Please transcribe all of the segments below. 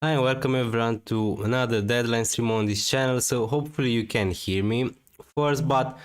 Hi and welcome everyone to another deadline stream on this channel. So hopefully you can hear me first, but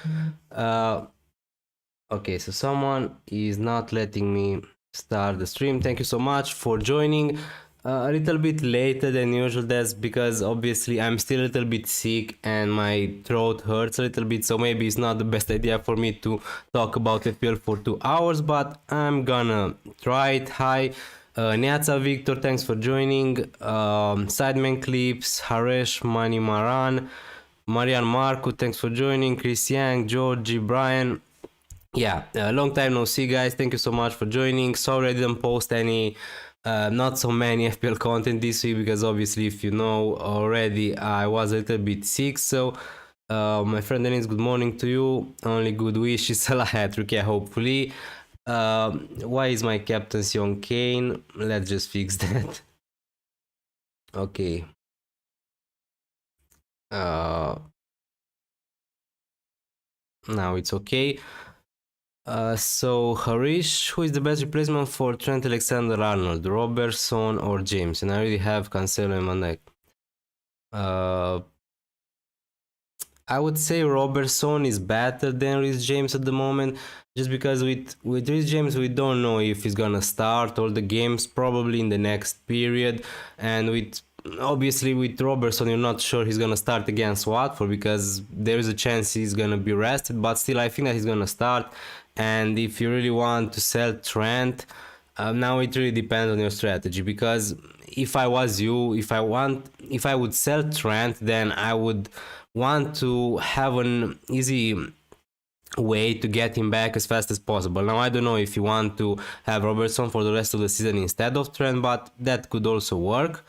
okay, so someone is not letting me start the stream. Thank you so much for joining. A little bit later than usual. That's because obviously I'm still a little bit sick and my throat hurts a little bit, so maybe it's not the best idea for me to talk about FPL for 2 hours, but I'm gonna try it. Hi. Niaza Victor, thanks for joining. Sideman Clips, Haresh, Mani Maran, Marian Marco, thanks for joining. Chris Yang, Georgie, Brian. Yeah, long time no see, guys. Thank you so much for joining. Sorry I didn't post any, not so many FPL content this week because obviously, if you know already, I was a little bit sick. So, my friend Dennis, good morning to you. Only good wishes. Salah hat-trick, yeah, hopefully. Why is my captaincy on Kane? Let's just fix that. Okay. Now it's okay. So Harish, who is the best replacement for Trent Alexander-Arnold, Robertson or James? And I already have Cancelo and Van Dijk. I would say Robertson is better than Reece James at the moment, just because with Reece James we don't know if he's gonna start all the games probably in the next period, and with obviously with Robertson you're not sure he's gonna start against Watford because there is a chance he's gonna be rested, but still I think that he's gonna start. And if you really want to sell Trent, now it really depends on your strategy, because if I was you, if I would sell Trent, then I would want to have an easy way to get him back as fast as possible. Now I don't know if you want to have Robertson for the rest of the season instead of Trent, but that could also work.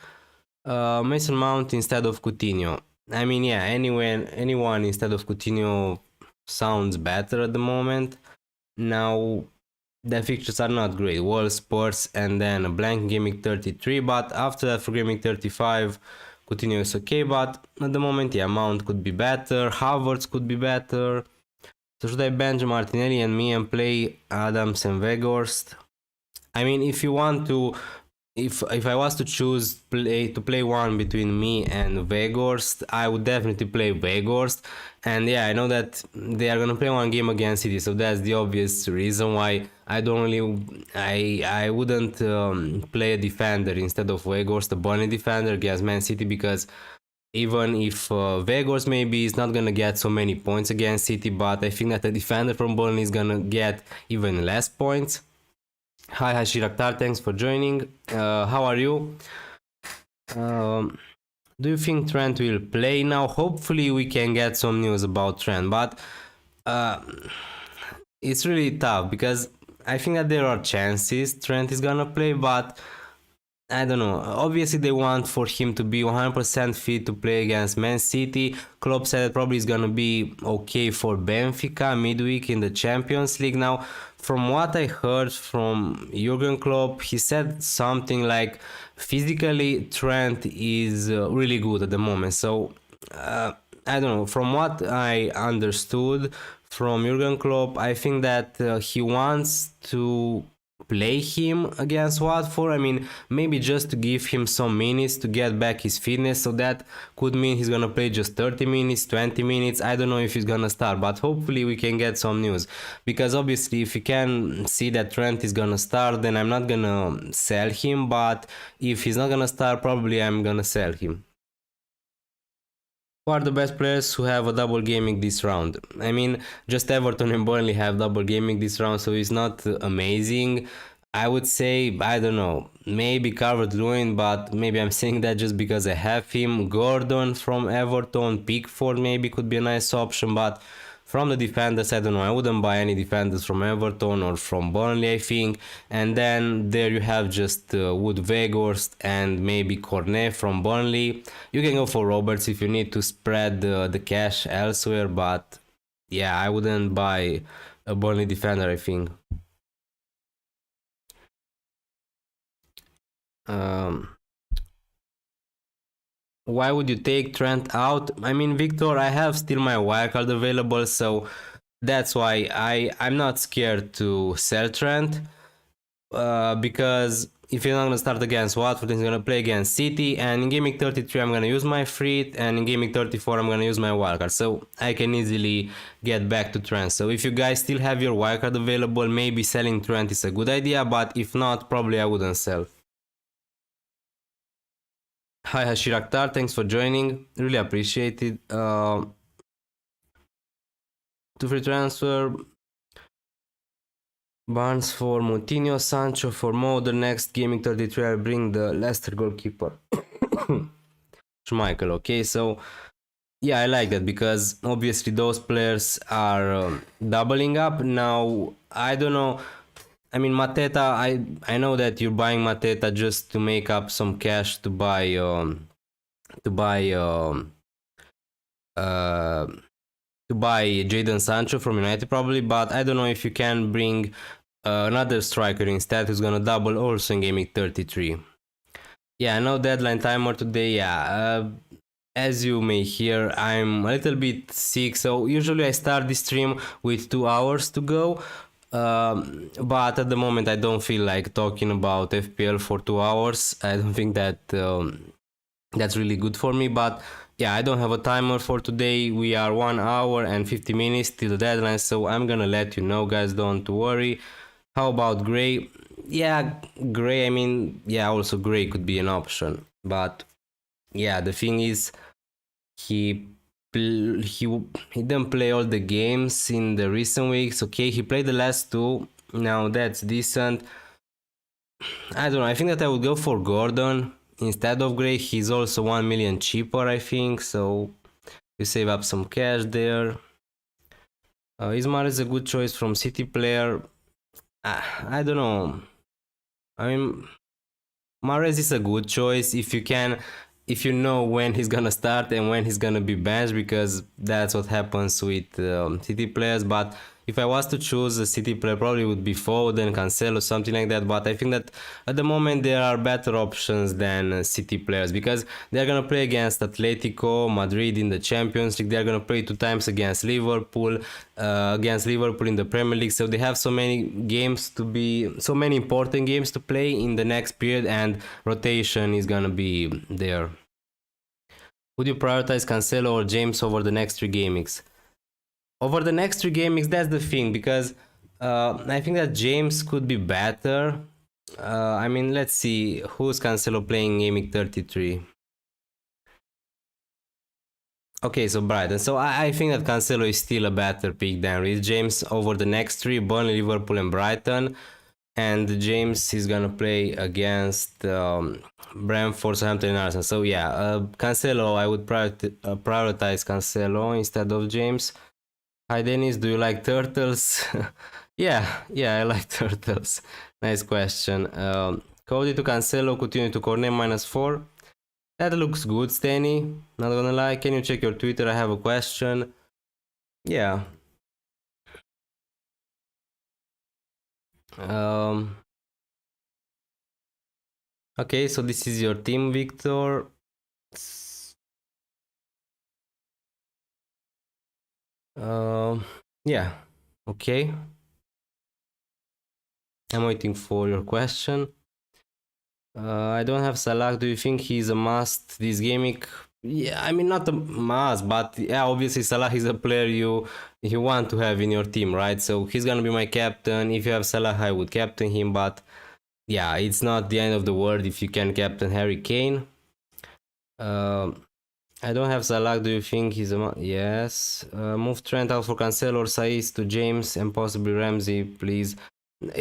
Mason Mount instead of Coutinho. I mean, yeah, anyone instead of Coutinho sounds better at the moment. Now the fixtures are not great. Wolves, Spurs, and then a blank Gameweek 33, but after that for Gameweek 35 Coutinho is okay, but at the moment, yeah, Mount could be better, Havertz could be better. So should I bench Martinelli and me and play Adams and Weghorst? I mean, if you want to, if I was to choose to play one between me and Weghorst, I would definitely play Weghorst. And yeah, I know that they are gonna play one game against City, so that's the obvious reason why I don't really, I wouldn't play a defender instead of Weghorst, a Burnley defender against Man City, because even if Weghorst maybe is not gonna get so many points against City, but I think that a defender from Burnley is gonna get even less points. Hi Hashiraktar, thanks for joining. How are you? Do you think Trent will play now? Hopefully we can get some news about Trent, but it's really tough because I think that there are chances Trent is gonna play, but I don't know. Obviously, they want for him to be 100% fit to play against Man City. Klopp said probably is gonna be okay for Benfica midweek in the Champions League. Now, from what I heard from Jurgen Klopp, he said something like, physically Trent is really good at the moment. So I don't know. From what I understood from Jurgen Klopp, I think that he wants to play him against Watford. I mean, maybe just to give him some minutes to get back his fitness, so that could mean he's gonna play just 30 minutes, 20 minutes. I don't know if he's gonna start, but hopefully we can get some news, because obviously if we can see that Trent is gonna start, then I'm not gonna sell him, but if he's not gonna start, probably I'm gonna sell him. Who are the best players who have a double gaming this round? I mean, just Everton and Burnley have double gaming this round, so it's not amazing. I would say, I don't know, maybe Calvert-Lewin, but maybe I'm saying that just because I have him. Gordon from Everton, Pickford maybe could be a nice option, but from the defenders, I don't know, I wouldn't buy any defenders from Everton or from Burnley, I think. And then there you have just Wood, Weghorst, and maybe Cornet from Burnley. You can go for Roberts if you need to spread the cash elsewhere, but yeah, I wouldn't buy a Burnley defender, I think. Why would you take Trent out? I mean, Victor, I have still my wildcard available, so that's why I'm not scared to sell Trent. because if you're not gonna start against Watford, he's gonna play against City, and in Gameweek 33 I'm gonna use my free, and in Gameweek 34 I'm gonna use my wildcard, so I can easily get back to Trent. So if you guys still have your wildcard available, maybe selling Trent is a good idea, but if not, probably I wouldn't sell. Hi Hashiraktar, thanks for joining, really appreciate it. To free transfer, Barnes for Moutinho, Sancho for Mo. The next Gaming 33 I'll bring the Leicester goalkeeper. Schmeichel, okay, so yeah, I like that because obviously those players are doubling up. Now, I don't know. I mean, Mateta, I know that you're buying Mateta just to make up some cash to buy to buy uh, to buy Jadon Sancho from United probably, but I don't know if you can bring another striker instead who's gonna double also in Gaming 33. Yeah, no deadline timer today. Yeah, as you may hear, I'm a little bit sick, so usually I start the stream with 2 hours to go. But at the moment, I don't feel like talking about FPL for 2 hours. I don't think that that's really good for me. But yeah, I don't have a timer for today. We are 1 hour and 50 minutes till the deadline, so I'm gonna let you know, guys. Don't worry. How about Gray? Yeah, Gray. I mean, yeah, also Gray could be an option, but yeah, the thing is, he he didn't play all the games in the recent weeks. Okay, he played the last two. Now that's decent. I don't know. I think that I would go for Gordon instead of Gray. He's also 1 million cheaper, I think. So you save up some cash there. Ismar is a good choice from City player. I don't know. I mean, Mahrez is a good choice if you know when he's gonna start and when he's gonna be benched, because that's what happens with City players. But if I was to choose a City player, probably would be Foden, Cancelo, something like that. But I think that at the moment there are better options than City players, because they're gonna play against Atletico Madrid in the Champions League. They're gonna play 2 times against Liverpool in the Premier League. So they have so many games to be, so many important games to play in the next period, and rotation is gonna be there. Would you prioritize Cancelo or James over the next 3 game weeks? Over the next 3 game weeks, that's the thing, because I think that James could be better. I mean, let's see, who's Cancelo playing game week 33? Okay, so Brighton. So I think that Cancelo is still a better pick than Reece James over the next 3, Burnley, Liverpool and Brighton. And James is gonna play against Brentford, Southampton and Arsenal. So yeah, Cancelo, I would prioritize Cancelo instead of James. Hi Dennis, do you like turtles? yeah, I like turtles. Nice question. Cody to Cancelo, continue to Cornet -4. That looks good, Steny. Not gonna lie. Can you check your Twitter? I have a question. Yeah. Okay, so this is your team, Victor. Yeah. Okay. I'm waiting for your question. I don't have Salah. Do you think he's a must this gaming? Yeah, I mean, not a must, but yeah, obviously Salah is a player you want to have in your team, right? So he's gonna be my captain. If you have Salah, I would captain him, but yeah, it's not the end of the world if you can captain Harry Kane. I don't have Salah. Do you think he's a yes? Move Trent out for Cancelo or Saiz to James and possibly Ramsey, please.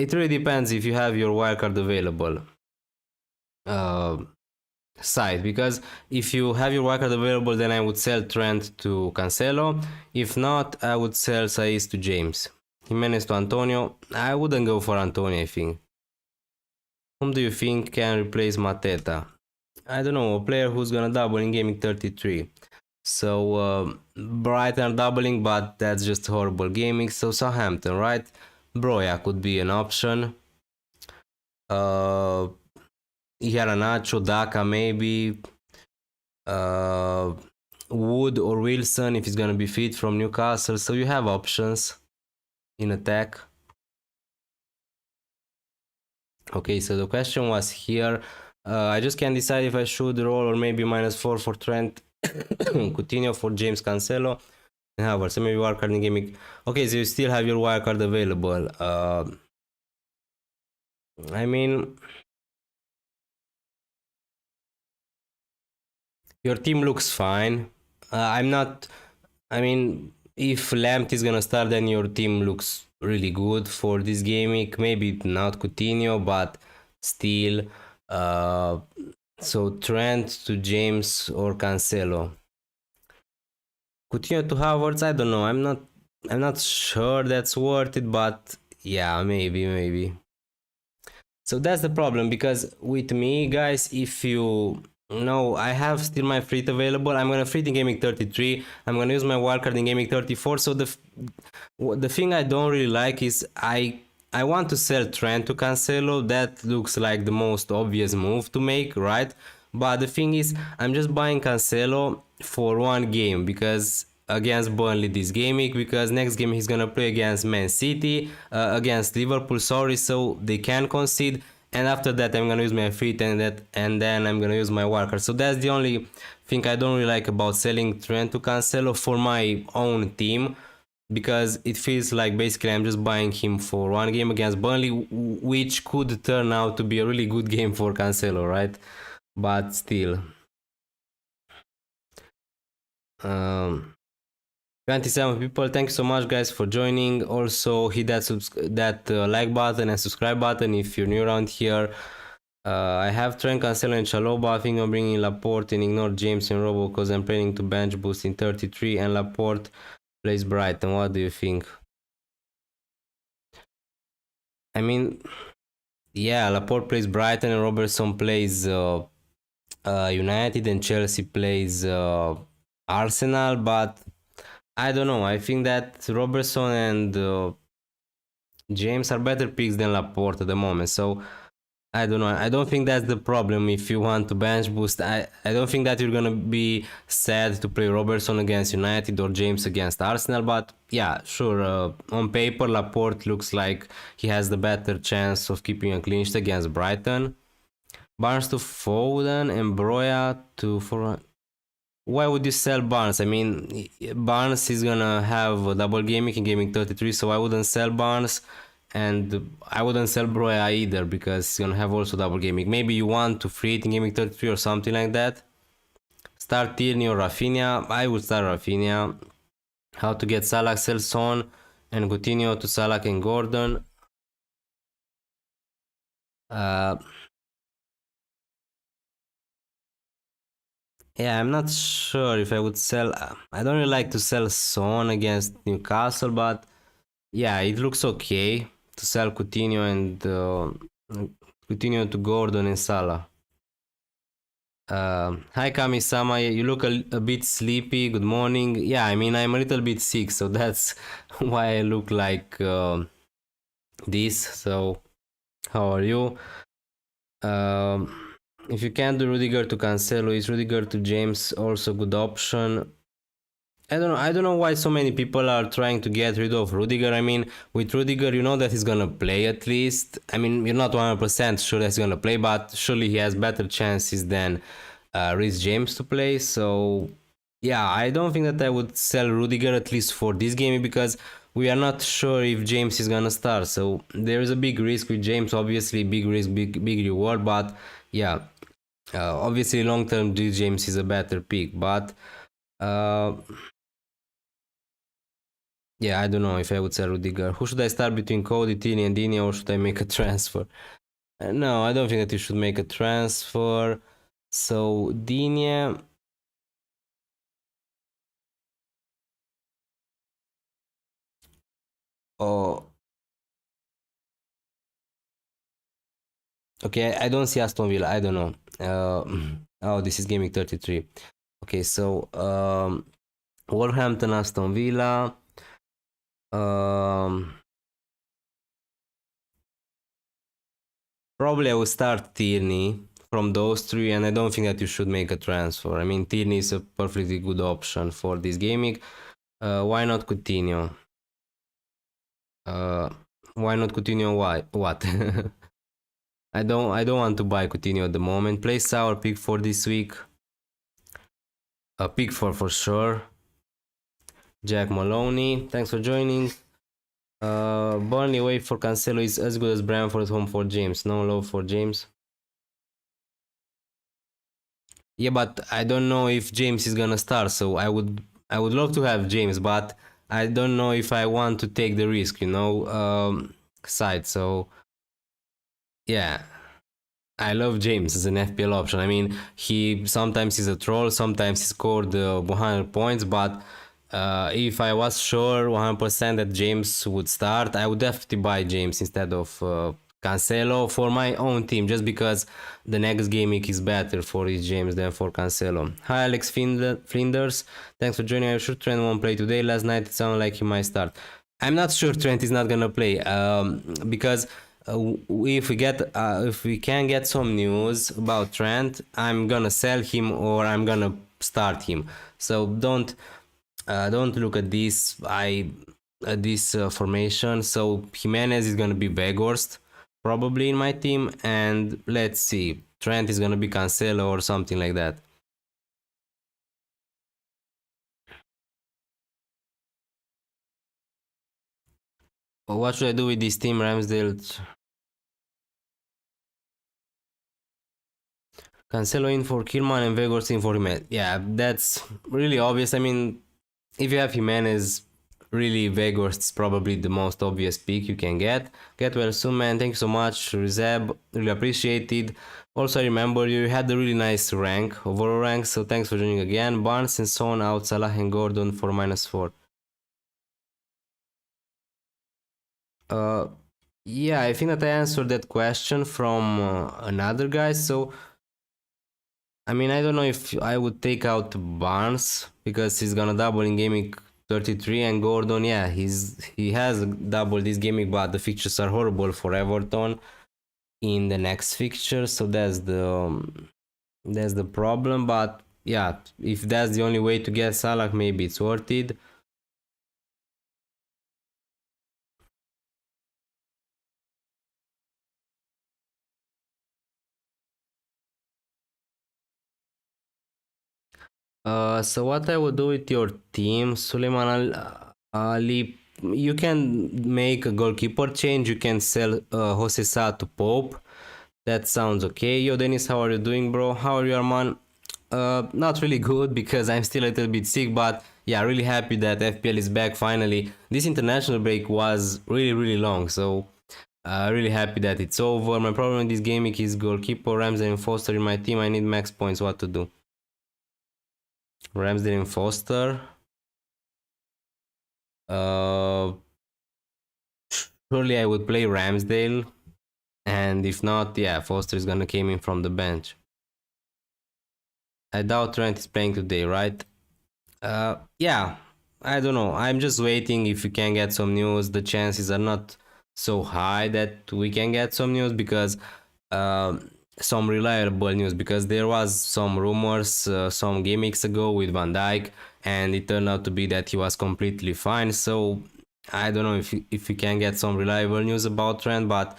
It really depends if you have your wildcard available. Side, because if you have your wildcard available, then I would sell Trent to Cancelo. If not, I would sell Saiz to James. Jimenez to Antonio. I wouldn't go for Antonio, I think. Whom do you think can replace Mateta? I don't know, a player who's gonna double in gaming 33. So Brighton are doubling, but that's just horrible gaming. So Southampton, right? Broya could be an option. Iheanacho, Daka maybe. Wood or Wilson if he's gonna be fit from Newcastle. So you have options in attack. Okay, so the question was here. I just can't decide if I should roll or maybe -4 for Trent, Coutinho for James Cancelo, and Havertz. So maybe wildcard in Gameweek. Okay, so you still have your wildcard available. I mean, your team looks fine. I'm not. I mean, if Lamptey is gonna start, then your team looks really good for this game week. Maybe not Coutinho, but still. Uh, so Trent to James or Cancelo. Coutinho to Havertz. I don't know. I'm not sure that's worth it, but yeah, maybe. So that's the problem because with me, guys, if you know, I have still my fleet available. I'm gonna fleet in gaming 33. I'm gonna use my wildcard in gaming 34. So the thing I don't really like is I want to sell Trent to Cancelo. That looks like the most obvious move to make, right? But the thing is, I'm just buying Cancelo for one game because against Burnley this game week, because next game he's gonna play against Man City, against Liverpool. Sorry, so they can concede. And after that, I'm gonna use my feet and then I'm gonna use my wildcard. So that's the only thing I don't really like about selling Trent to Cancelo for my own team, because it feels like basically I'm just buying him for one game against Burnley, which could turn out to be a really good game for Cancelo, right? But still. Um, 27 people, thank you so much, guys, for joining. Also hit that like button and subscribe button if you're new around here. I have Trent, Cancelo and Chalobah. I think I'm bringing Laporte and ignore James and Robo because I'm planning to bench boost in 33 and Laporte plays Brighton. What do you think? I mean, yeah, Laporte plays Brighton and Robertson plays United and Chelsea plays Arsenal, but I don't know. I think that Robertson and James are better picks than Laporte at the moment. So I don't know. I don't think that's the problem if you want to bench boost. I don't think that you're gonna be sad to play Robertson against United or James against Arsenal. But yeah, sure. On paper, Laporte looks like he has the better chance of keeping a clean sheet against Brighton. Barnes to Foden and Broya to for. Why would you sell Barnes? I mean, Barnes is gonna have a double gaming in gaming 33, so I wouldn't sell Barnes, and I wouldn't sell Broya either because he's gonna have also double gaming. Maybe you want to free it in gaming 33 or something like that. Start Tierney or Rafinha. I would start Rafinha. How to get Salah, sell Son, and Coutinho to Salah and Gordon. Uh, yeah, I'm not sure if I would sell. I don't really like to sell Son against Newcastle, but yeah, it looks okay to sell Coutinho and Coutinho to Gordon and Salah. Hi Kami-sama, you look a bit sleepy. Good morning. Yeah, I mean I'm a little bit sick, so that's why I look like this. So how are you? If you can't do Rudiger to Cancelo, is Rudiger to James also good option? I don't know why so many people are trying to get rid of Rudiger. I mean, with Rudiger, you know that he's gonna play at least. I mean, you're not 100% sure that he's gonna play, but surely he has better chances than Reece James to play. So, yeah, I don't think that I would sell Rudiger at least for this game because we are not sure if James is gonna start. So there is a big risk with James. Obviously, big risk, big reward. But yeah, obviously, long term, James is a better pick, but. Uh, Yeah, I don't know if I would sell Rudiger. Who should I start between Cody, Tini, and Dini, or should I make a transfer? No, I don't think that you should make a transfer. So, Dini. Oh, okay, I don't see Aston Villa. I don't know. Oh, this is Gaming 33. Okay, so Wolverhampton, Aston Villa. Um, Probably I will start Tierney from those three, and I don't think that you should make a transfer. I mean, Tierney is a perfectly good option for this gaming. Why not Coutinho? Uh, why not Coutinho? Why? What? I don't want to buy Coutinho at the moment. Play Sour, pick for this week. Pick for sure. Jack Maloney, thanks for joining. Burnley away for Cancelo is as good as Brentford at home for James. No love for James. Yeah, but I don't know if James is gonna start, so I would love to have James, but I don't know if I want to take the risk, side. So yeah, I love James as an FPL option. I mean, he sometimes he's a troll, sometimes he scored 100 points, but if I was sure 100% that James would start, I would definitely buy James instead of Cancelo for my own team, just because the next game week is better for his James than for Cancelo. Hi Alex Flinders, thanks for joining. I'm sure Trent won't play today. Last night it sounded like he might start. I'm not sure Trent is not gonna play because if we can get some news about Trent, I'm gonna sell him or I'm gonna start him. So don't look at this formation. So Jimenez is gonna be Weghorst probably in my team, and let's see, Trent is gonna be Cancelo or something like that. What should I do with this team? Ramsdale, Cancelo in for Kilman and Weghorst in for Jimenez. Yeah, that's really obvious. I mean, if you have Jimenez, really Weghorst is probably the most obvious pick you can get. Get well soon, man. Thank you so much, Rizeb. Really appreciated. Also, I remember you had a really nice rank, overall rank, so thanks for joining again. Barnes and Son out, Salah and Gordon for -4. Uh, yeah, I think that I answered that question from another guy. So, I mean, I don't know if I would take out Barnes because he's gonna double in gaming 33, and Gordon, yeah, he has double this gaming, but the fixtures are horrible for Everton in the next fixture, so that's the problem. But yeah, if that's the only way to get Salah, maybe it's worth it. So what I would do with your team, Suleiman Ali, you can make a goalkeeper change. You can sell Jose Sa to Pope. That sounds okay. Yo, Dennis, how are you doing, bro? How are you, Arman? Not really good because I'm still a little bit sick, but yeah, really happy that FPL is back finally. This international break was really, really long, so really happy that it's over. My problem in this game is goalkeeper Ramsey and Foster in my team. I need max points. What to do? Ramsdale and Foster. Uh, Surely I would play Ramsdale, and if not, yeah, Foster is gonna came in from the bench. I doubt Trent is playing today, right? Yeah, I don't know. I'm just waiting if we can get some news. The chances are not so high that we can get some news because some reliable news, because there was some rumors some game weeks ago with Van Dijk, and it turned out to be that he was completely fine. So I don't know if we can get some reliable news about Trent, but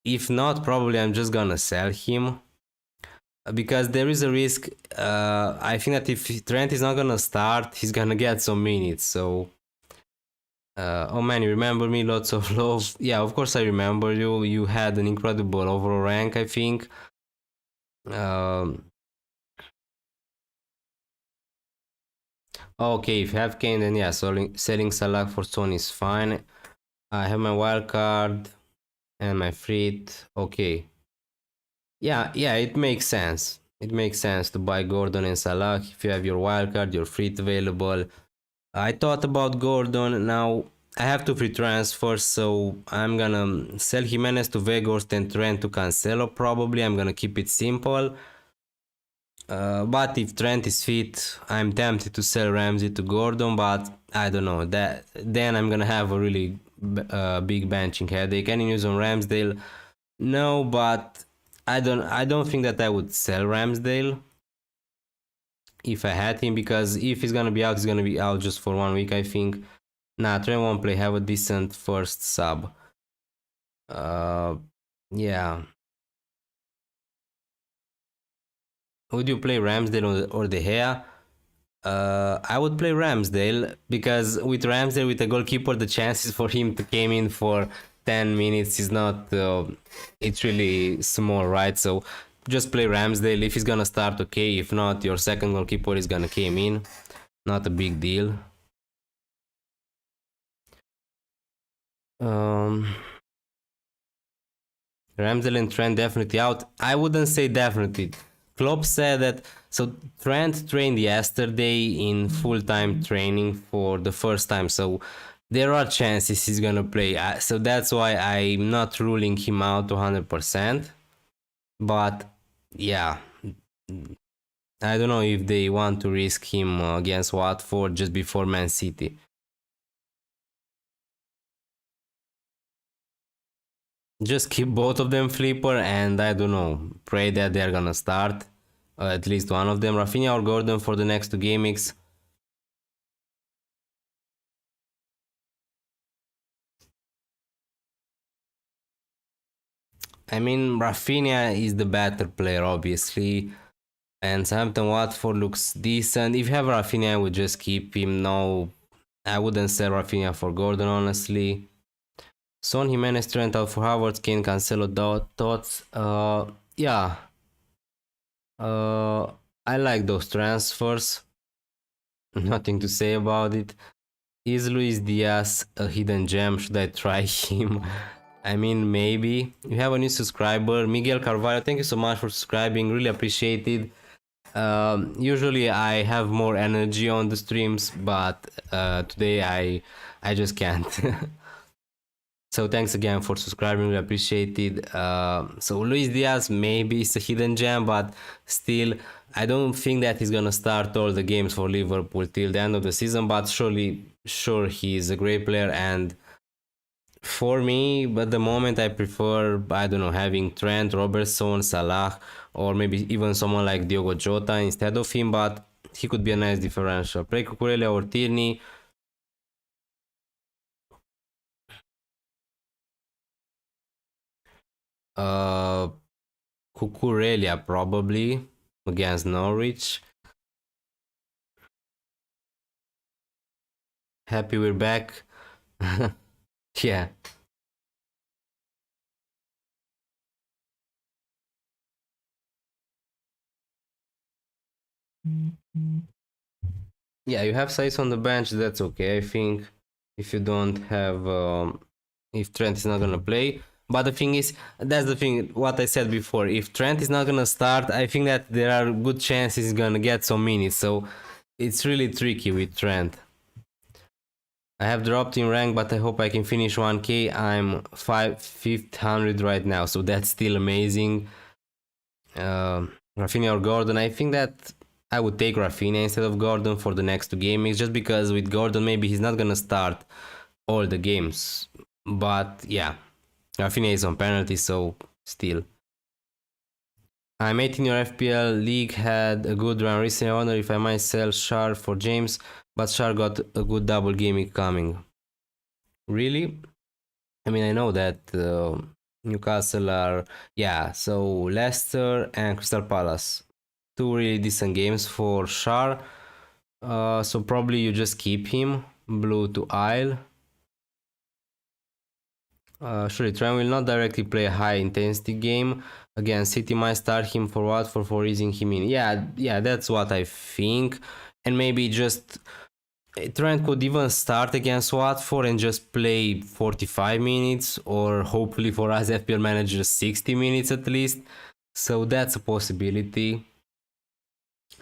if not, probably I'm just gonna sell him because there is a risk. I think that if Trent is not gonna start, he's gonna get some minutes. So, oh man, you remember me? Lots of love. Yeah, of course I remember you. You had an incredible overall rank, I think. Um, okay, if you have Kane, then yeah, selling Salah for Son is fine. I have my wildcard and my fleet. Okay. Yeah, it makes sense. It makes sense to buy Gordon and Salah if you have your wildcard, your free available. I thought about Gordon. Now I have two free transfers, so I'm gonna sell Jimenez to Weghorst and Trent to Cancelo. Probably I'm gonna keep it simple. But if Trent is fit, I'm tempted to sell Ramsey to Gordon, but I don't know. That then I'm gonna have a really big benching headache. Any news on Ramsdale? No, but I don't think that I would sell Ramsdale if I had him, because if he's gonna be out, he's gonna be out just for 1 week, I think. Nah, Trent won't play. Have a decent first sub. Uh, yeah. would you play Ramsdale or De Gea? I would play Ramsdale because with Ramsdale with a goalkeeper, the chances for him to came in for 10 minutes is not. It's really small, right? So just play Ramsdale. If he's gonna start, okay. If not, your second goalkeeper is gonna came in. Not a big deal. Um, Ramsdale and Trent definitely out. I wouldn't say definitely. Klopp said that. So Trent trained yesterday in full-time training for the first time. So there are chances he's gonna play. So that's why I'm not ruling him out 100%. But yeah, I don't know if they want to risk him against Watford just before Man City. Just keep both of them flipper, and I don't know, pray that they're gonna start at least one of them, Rafinha or Gordon, for the next two game weeks. I mean, Rafinha is the better player, obviously, and Southampton Watford looks decent. If you have Rafinha, I would just keep him. No, I wouldn't sell Rafinha for Gordon, honestly. Son, Jimenez, Trent, Alfred Howard, Kane, Cancelo, Tots. Yeah. Uh, I like those transfers. Nothing to say about it. Is Luis Diaz a hidden gem? Should I try him? I mean, maybe. We have a new subscriber, Miguel Carvalho. Thank you so much for subscribing. Really appreciate it. Usually I have more energy on the streams, but today I just can't. So thanks again for subscribing. Really appreciate it. So Luis Diaz maybe is a hidden gem, but still, I don't think that he's gonna start all the games for Liverpool till the end of the season. But sure, he's a great player, and for me, at the moment, I prefer, I don't know, having Trent, Robertson, Salah, or maybe even someone like Diogo Jota instead of him. But he could be a nice differential. Play Cucurella or Tierney. Uh, Cucurella probably against Norwich. Happy we're back. Yeah. Yeah, you have size on the bench, that's okay, I think. If you don't have, if Trent is not gonna play. But the thing is, that's the thing, what I said before. If Trent is not gonna start, I think that there are good chances he's gonna get some minutes. So it's really tricky with Trent. I have dropped in rank, but I hope I can finish 1k. I'm 500 right now, so that's still amazing. Rafinha or Gordon, I think that I would take Rafinha instead of Gordon for the next two games, just because with Gordon maybe he's not gonna start all the games. But yeah, Rafinha is on penalty, so still. I'm 8 in your FPL league, had a good run recently. I wonder if I might sell Shar for James, but Shar got a good double game coming. Really? I mean, I know that Newcastle are, yeah, so Leicester and Crystal Palace. Two really decent games for Shar. So probably you just keep him. Blue to Isle. Surely Trent will not directly play a high intensity game. Again, City might start him for Watford for easing him in. Yeah, that's what I think. And maybe just Trent could even start against Watford and just play 45 minutes, or hopefully for us FPL managers 60 minutes at least. So that's a possibility.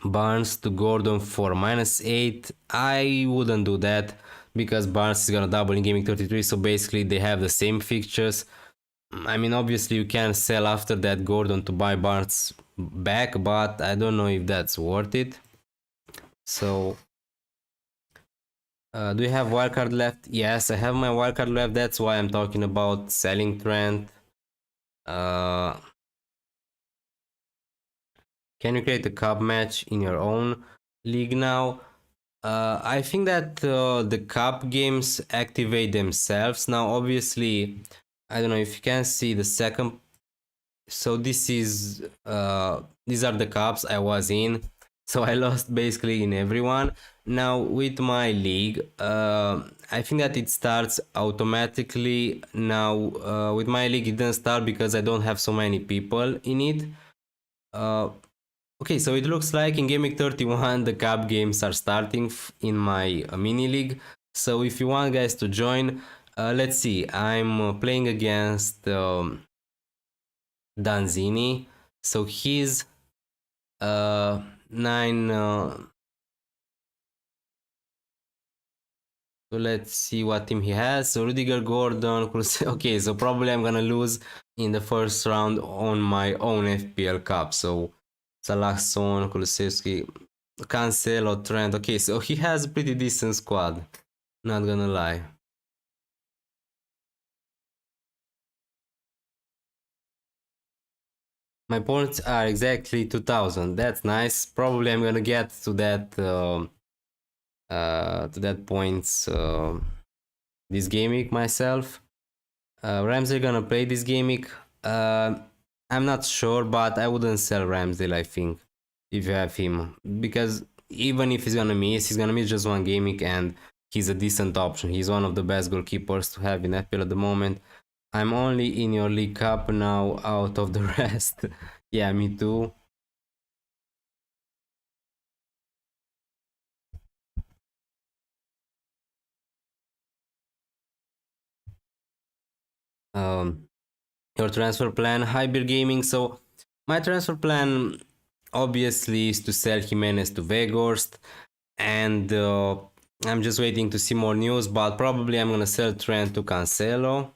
Barnes to Gordon for -8. I wouldn't do that because Barnes is gonna double in gaming 33, so basically they have the same fixtures. I mean, obviously you can sell after that Gordon to buy Barnes back, but I don't know if that's worth it. So do you have wildcard left? Yes, I have my wildcard left. That's why I'm talking about selling Trent. Can you create a cup match in your own league now? I think that the cup games activate themselves. Now, obviously, I don't know if you can see the second so these are the cups I was in. So I lost basically in everyone. Now with my league, I think that it starts automatically. Now with my league, it didn't start because I don't have so many people in it. Okay, so it looks like in Gameweek 31 the cup games are starting in my mini league. So if you want guys to join, let's see. I'm playing against Danzini. So he's 9. So let's see what team he has. So Rudiger, Gordon, okay, so probably I'm gonna lose in the first round on my own FPL Cup. So Salah, Son, Kulusevski, Cancelo, Trent. Okay, so he has a pretty decent squad. Not gonna lie. My points are exactly 2000. That's nice. Probably I'm gonna get to that points this game week myself. Ramsey gonna play this game week. I'm not sure, but I wouldn't sell Ramsdale, I think, if you have him. Because even if he's gonna miss just one game week and he's a decent option. He's one of the best goalkeepers to have in FPL at the moment. I'm only in your League Cup now out of the rest. Yeah, me too. Um, your transfer plan, Hyper Gaming. So my transfer plan obviously is to sell Jimenez to Weghorst, and I'm just waiting to see more news, but probably I'm gonna sell Trent to Cancelo.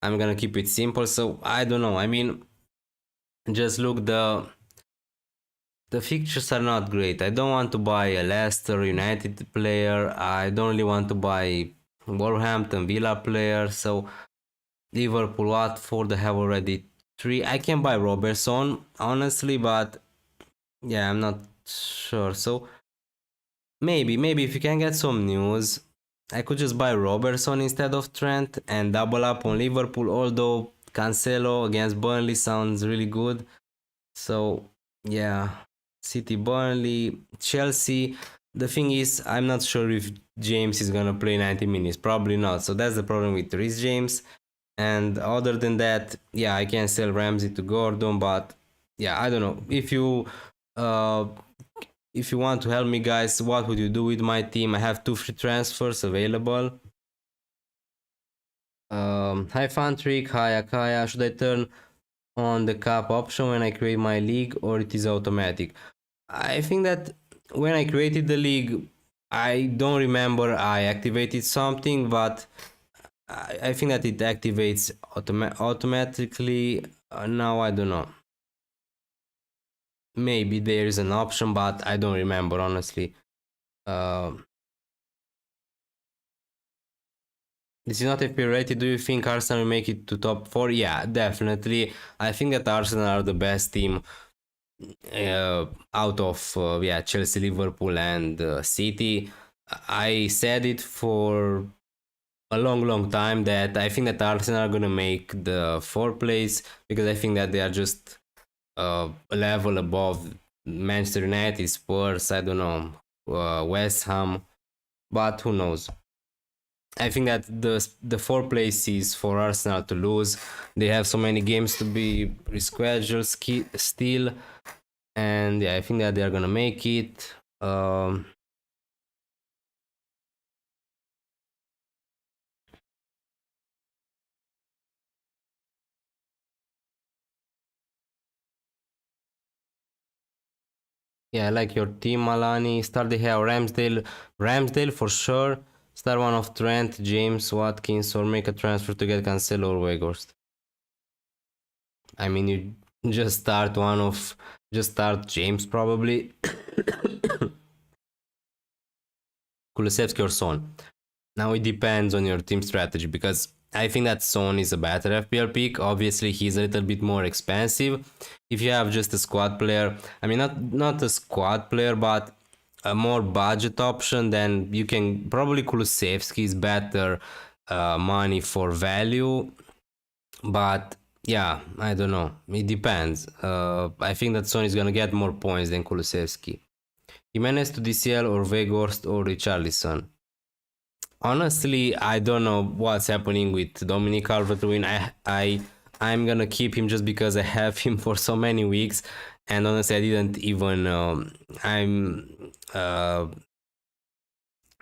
I'm gonna keep it simple, so I don't know. I mean, just look, the fixtures are not great. I don't want to buy a Leicester United player. I don't really want to buy Wolverhampton Villa player. So Liverpool, Watford, I have already 3. I can buy Robertson, honestly, but yeah, I'm not sure. So maybe if you can get some news, I could just buy Robertson instead of Trent and double up on Liverpool. Although Cancelo against Burnley sounds really good. So yeah, City, Burnley, Chelsea. The thing is, I'm not sure if James is gonna play 90 minutes. Probably not. So that's the problem with Reece James. And other than that, yeah, I can sell Ramsey to Gordon, but yeah, I don't know. Uh, if you want to help me, guys, what would you do with my team? I have 2 free transfers available. Hi Fantrick, hi Akaya. Should I turn on the cap option when I create my league, or it is automatic? I think that when I created the league, I don't remember I activated something, but I think that it activates automatically. Now I don't know. Maybe there is an option, but I don't remember honestly. Uh, this is not FPL rated. Do you think Arsenal will make it to top 4? Yeah, definitely. I think that Arsenal are the best team out of yeah, Chelsea, Liverpool, and City. I said it for a long time that I think that Arsenal are gonna make the 4th place, because I think that they are just a level above Manchester United, Spurs, I don't know, West Ham, but who knows. I think that the 4th place is for Arsenal to lose. They have so many games to be rescheduled still, and yeah, I think that they are gonna make it. Yeah, I like your team, Malani. Start the hair, Ramsdale for sure. Start one of Trent, James, Watkins, or make a transfer to get Cancelo or Weghorst. I mean, you just start James probably. Kulusevski or Son. Now it depends on your team strategy, because I think that Son is a better FPL pick. Obviously, he's a little bit more expensive. If you have just a squad player, I mean, not a squad player, but a more budget option, then you can probably Kulusevski is better money for value. But Yeah, I don't know. It depends. I think that Son is gonna get more points than Kulusevski. Jimenez to DCL or Weghorst or Richarlison. Honestly, I don't know what's happening with Dominic Calvert-Lewin. I'm gonna keep him just because I have him for so many weeks, and honestly, I didn't even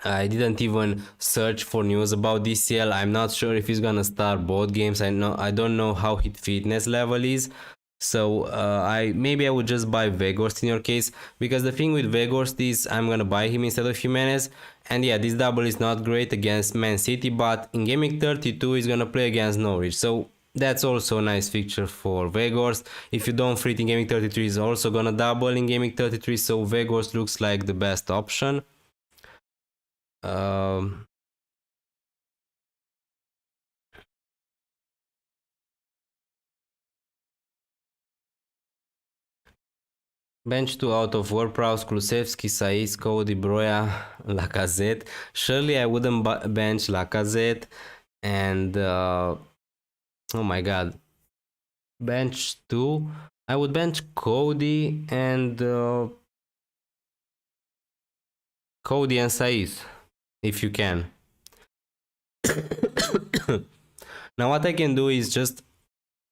I didn't even search for news about DCL. I'm not sure if he's gonna start both games. I don't know how his fitness level is. So I would just buy Weghorst in your case, because the thing with Weghorst is I'm gonna buy him instead of Jimenez, and yeah, this double is not great against Man City, but in Game Week 32 he's gonna play against Norwich, so that's also a nice fixture for Weghorst. If you don't free it in Game Week 33, he's also gonna double in Game Week 33, so Weghorst looks like the best option. Um, Bench 2 out of Ward-Prowse, Kulusevski, Saiz, Cody, Broja, Lacazette. Surely I wouldn't bench Lacazette. And oh my god. Bench 2. I would bench Cody and Saiz, if you can. Now what I can do is just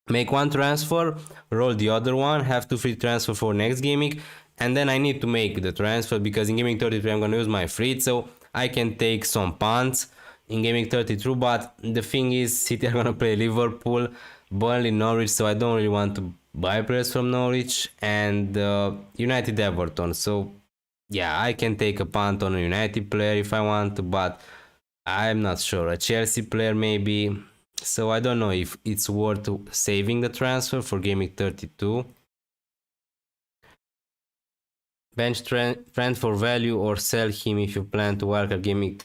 make one transfer, roll the other one, have 2 free transfer for next game week, and then I need to make the transfer because in gaming 33 I'm gonna use my free, so I can take some punts in gaming 32. But the thing is, City are gonna play Liverpool, Burnley, Norwich, so I don't really want to buy players from Norwich, and United, Everton. So yeah, I can take a punt on a United player if I want to, but I'm not sure. A Chelsea player maybe. So I don't know if it's worth saving the transfer for Game 32. Bench Trent for value or sell him if you plan to work a gaming.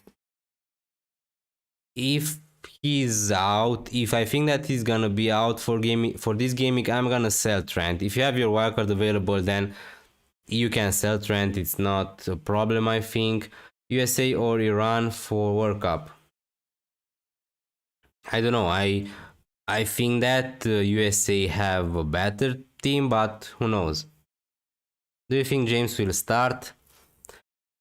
If he's out, if I think that he's gonna be out for this gaming, I'm gonna sell Trent. If you have your wildcard available, then you can sell Trent. It's not a problem, I think. USA or Iran for World Cup. I don't know. I think that USA have a better team, but who knows? Do you think James will start?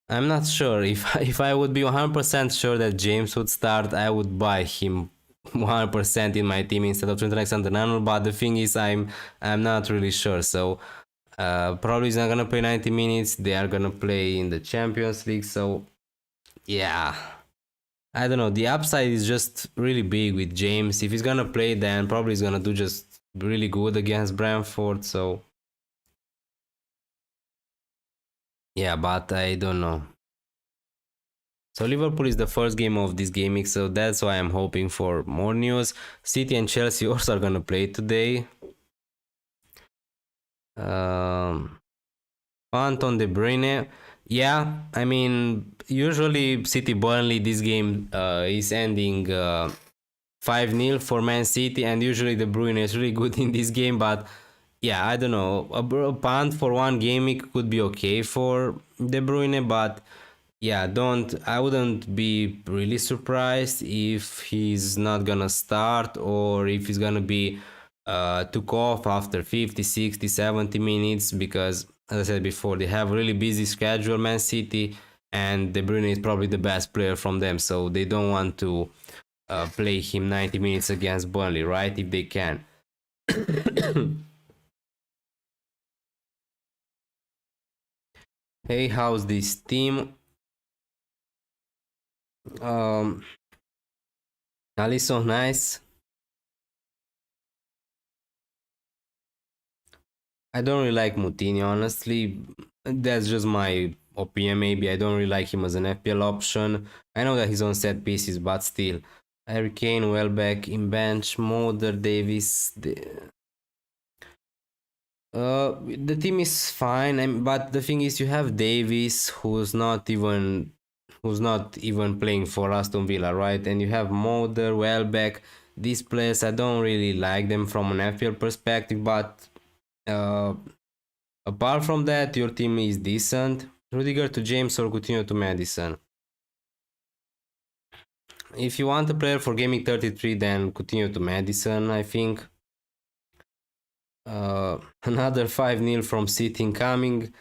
I'm not sure. If I would be 100% sure that James would start, I would buy him 100% in my team instead of Trent Alexander-Arnold. But the thing is, I'm not really sure. So probably he's not gonna play 90 minutes. They are gonna play in the Champions League. So yeah. I don't know. The upside is just really big with James. If he's gonna play, then probably he's gonna do just really good against Brentford. So yeah, but I don't know. So Liverpool is the first game of this gaming, so that's why I'm hoping for more news. City and Chelsea also are gonna play today. Anton De Bruyne. Yeah, I mean, usually City Burnley, this game is ending 5-0 for Man City, and usually De Bruyne is really good in this game, but yeah, I don't know. A punt for one game it could be okay for De Bruyne, but yeah, I wouldn't be really surprised if he's not gonna start or if he's gonna be took off after 50, 60, 70 minutes because, as I said before, they have a really busy schedule, Man City, and De Bruyne is probably the best player from them, so they don't want to play him 90 minutes against Burnley, right? If they can. Hey, how's this team? Alisson, nice. I don't really like Moutinho, honestly. That's just my opinion, maybe. I don't really like him as an FPL option. I know that he's on set pieces, but still. Harry Kane, Welbeck in bench, Moder, Davis. The team is fine, but the thing is, you have Davis, who's not even playing for Aston Villa, right? And you have Moder, Welbeck. These players, I don't really like them from an FPL perspective, but uh, apart from that, your team is decent. Rudiger to James or Coutinho to Madison. If you want a player for Gaming 33, then Coutinho to Madison, I think. Another 5-0 from City incoming.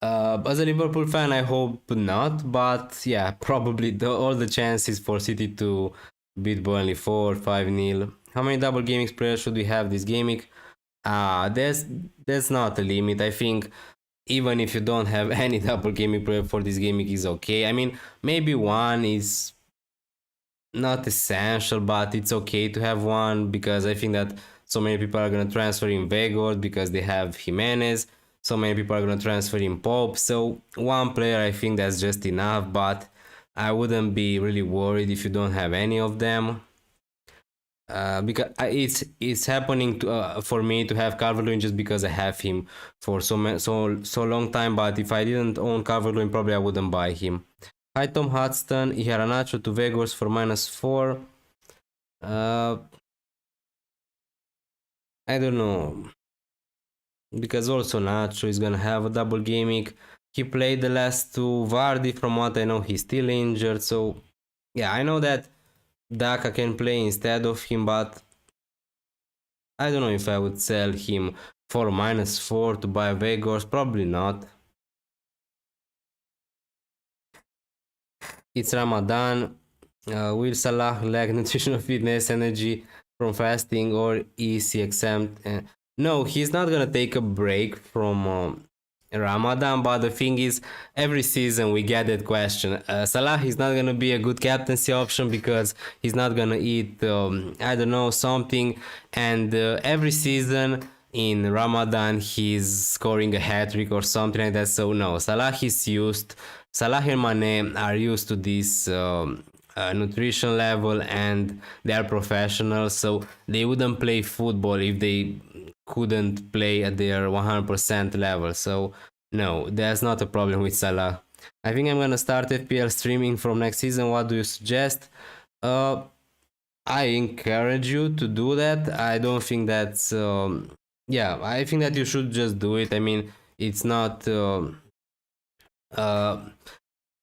As a Liverpool fan, I hope not, but yeah, probably all the chances for City to beat Burnley 4-5-0. How many double gaming players should we have this gaming? There's not a limit. I think even if you don't have any double gaming player for this gaming is okay. I mean, maybe one is not essential, but it's okay to have one because I think that so many people are gonna transfer in Vegord because they have Jimenez. So many people are gonna transfer in Pope. So one player, I think that's just enough. But I wouldn't be really worried if you don't have any of them. Because it's happening to for me to have Calvert-Lewin just because I have him for so long time. But if I didn't own Calvert-Lewin, probably I wouldn't buy him. Hi Tom Hudson, Iheanacho to Vegors for -4. Uh, I don't know because also Nacho is gonna have a double gaming. He played the last two. Vardy, from what I know, he's still injured. So yeah, I know that Daka can play instead of him, but I don't know if I would sell him for -4 to buy Vegors. Probably not. It's Ramadan. Will Salah lack nutritional fitness energy from fasting or is he exempt? No, he's not gonna take a break from Ramadan. But the thing is, every season we get that question. Salah is not gonna be a good captaincy option because he's not gonna eat, I don't know, something. And every season in Ramadan he's scoring a hat trick or something like that. So no, Salah and Mane are used to this nutrition level and they are professionals, so they wouldn't play football if they couldn't play at their 100% level. So no, there's not a problem with Salah. I think I'm gonna start FPL streaming from next season. What do you suggest? Uh, I encourage you to do that. I don't think that's yeah. I think that you should just do it. I mean, it's not. Uh,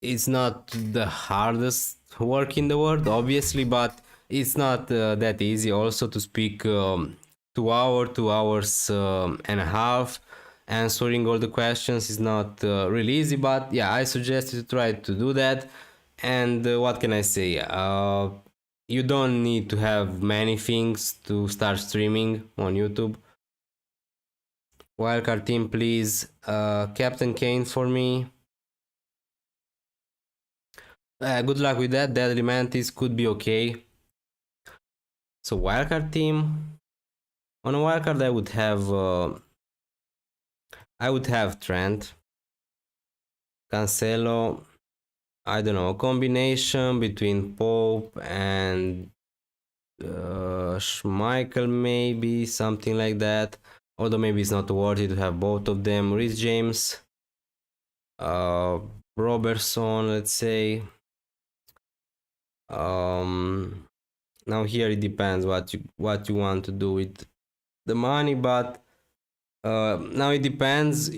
it's not the hardest work in the world, obviously, but it's not that easy also to speak 2 hours and a half. Answering all the questions is not really easy, but yeah, I suggest you to try to do that. And what can I say? You don't need to have many things to start streaming on YouTube. Wildcard team, please. Captain Kane for me. Good luck with that. Deadly Mantis could be okay. So wildcard team. On a wildcard, I would have Trent, Cancelo. I don't know, a combination between Pope and Schmeichel, maybe something like that. Although maybe it's not worthy to have both of them. Rhys James, uh, Robertson, let's say. Um, Now here it depends what you want to do with the money, but now it depends.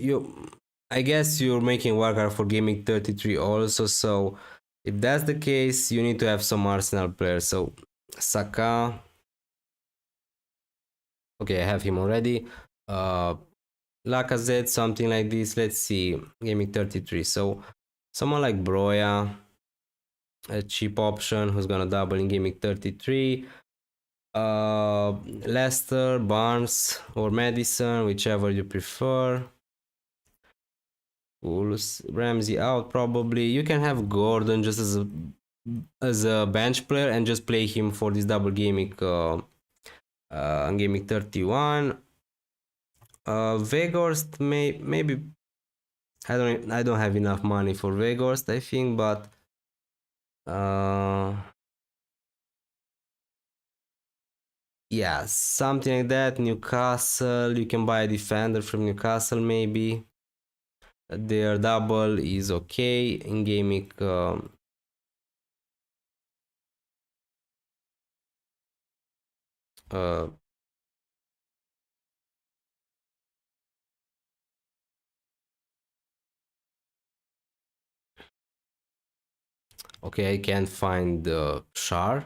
I guess you're making worker for gaming 33 also, so if that's the case, you need to have some Arsenal players. So Saka, okay, I have him already. Uh, Lacazette, something like this. Let's see, gaming 33. So someone like Broya, a cheap option who's gonna double in gaming 33. Leicester, Barnes, or Madison, whichever you prefer. Wolves, Ramsey out probably. You can have Gordon just as a bench player and just play him for this double gaming gaming 31. Veghorst maybe I don't have enough money for Veghorst, I think, but uh yeah, something like that. Newcastle, you can buy a defender from Newcastle maybe. Their double is okay in gaming. Uh, okay, I can't find the Char.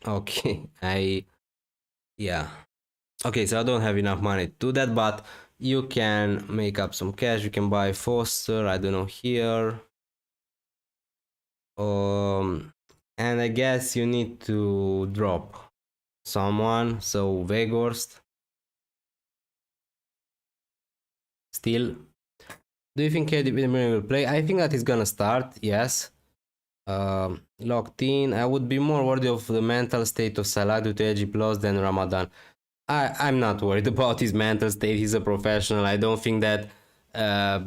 Okay, yeah. Okay, so I don't have enough money to do that, but you can make up some cash. You can buy Foster, I don't know, here. And I guess you need to drop someone. So Vegorst still. Do you think KDB will play? I think that he's gonna start. Yes. Locked in. I would be more worried of the mental state of Salah due to AG Plus than Ramadan. I'm not worried about his mental state. He's a professional. I don't think that uh,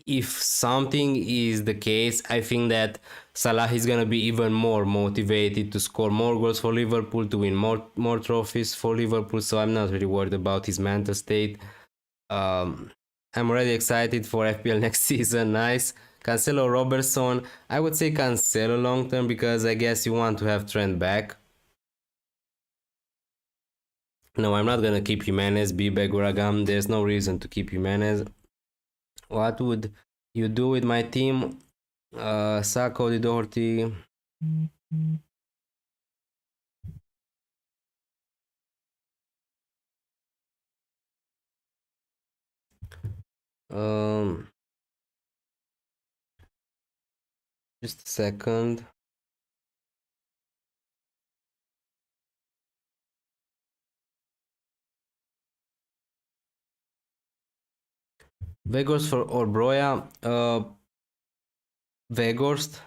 if something is the case, I think that Salah is gonna be even more motivated to score more goals for Liverpool, to win more trophies for Liverpool. So I'm not really worried about his mental state. Um, I'm already excited for FPL next season. Nice. Cancelo, Robertson. I would say Cancelo long term because I guess you want to have Trent back. No, I'm not gonna keep Jimenez, Bibek, Uragam. There's no reason to keep Jimenez. What would you do with my team? Sacco, Di Doherty. Um, just a second. Vegors for or Broya. Vegorst.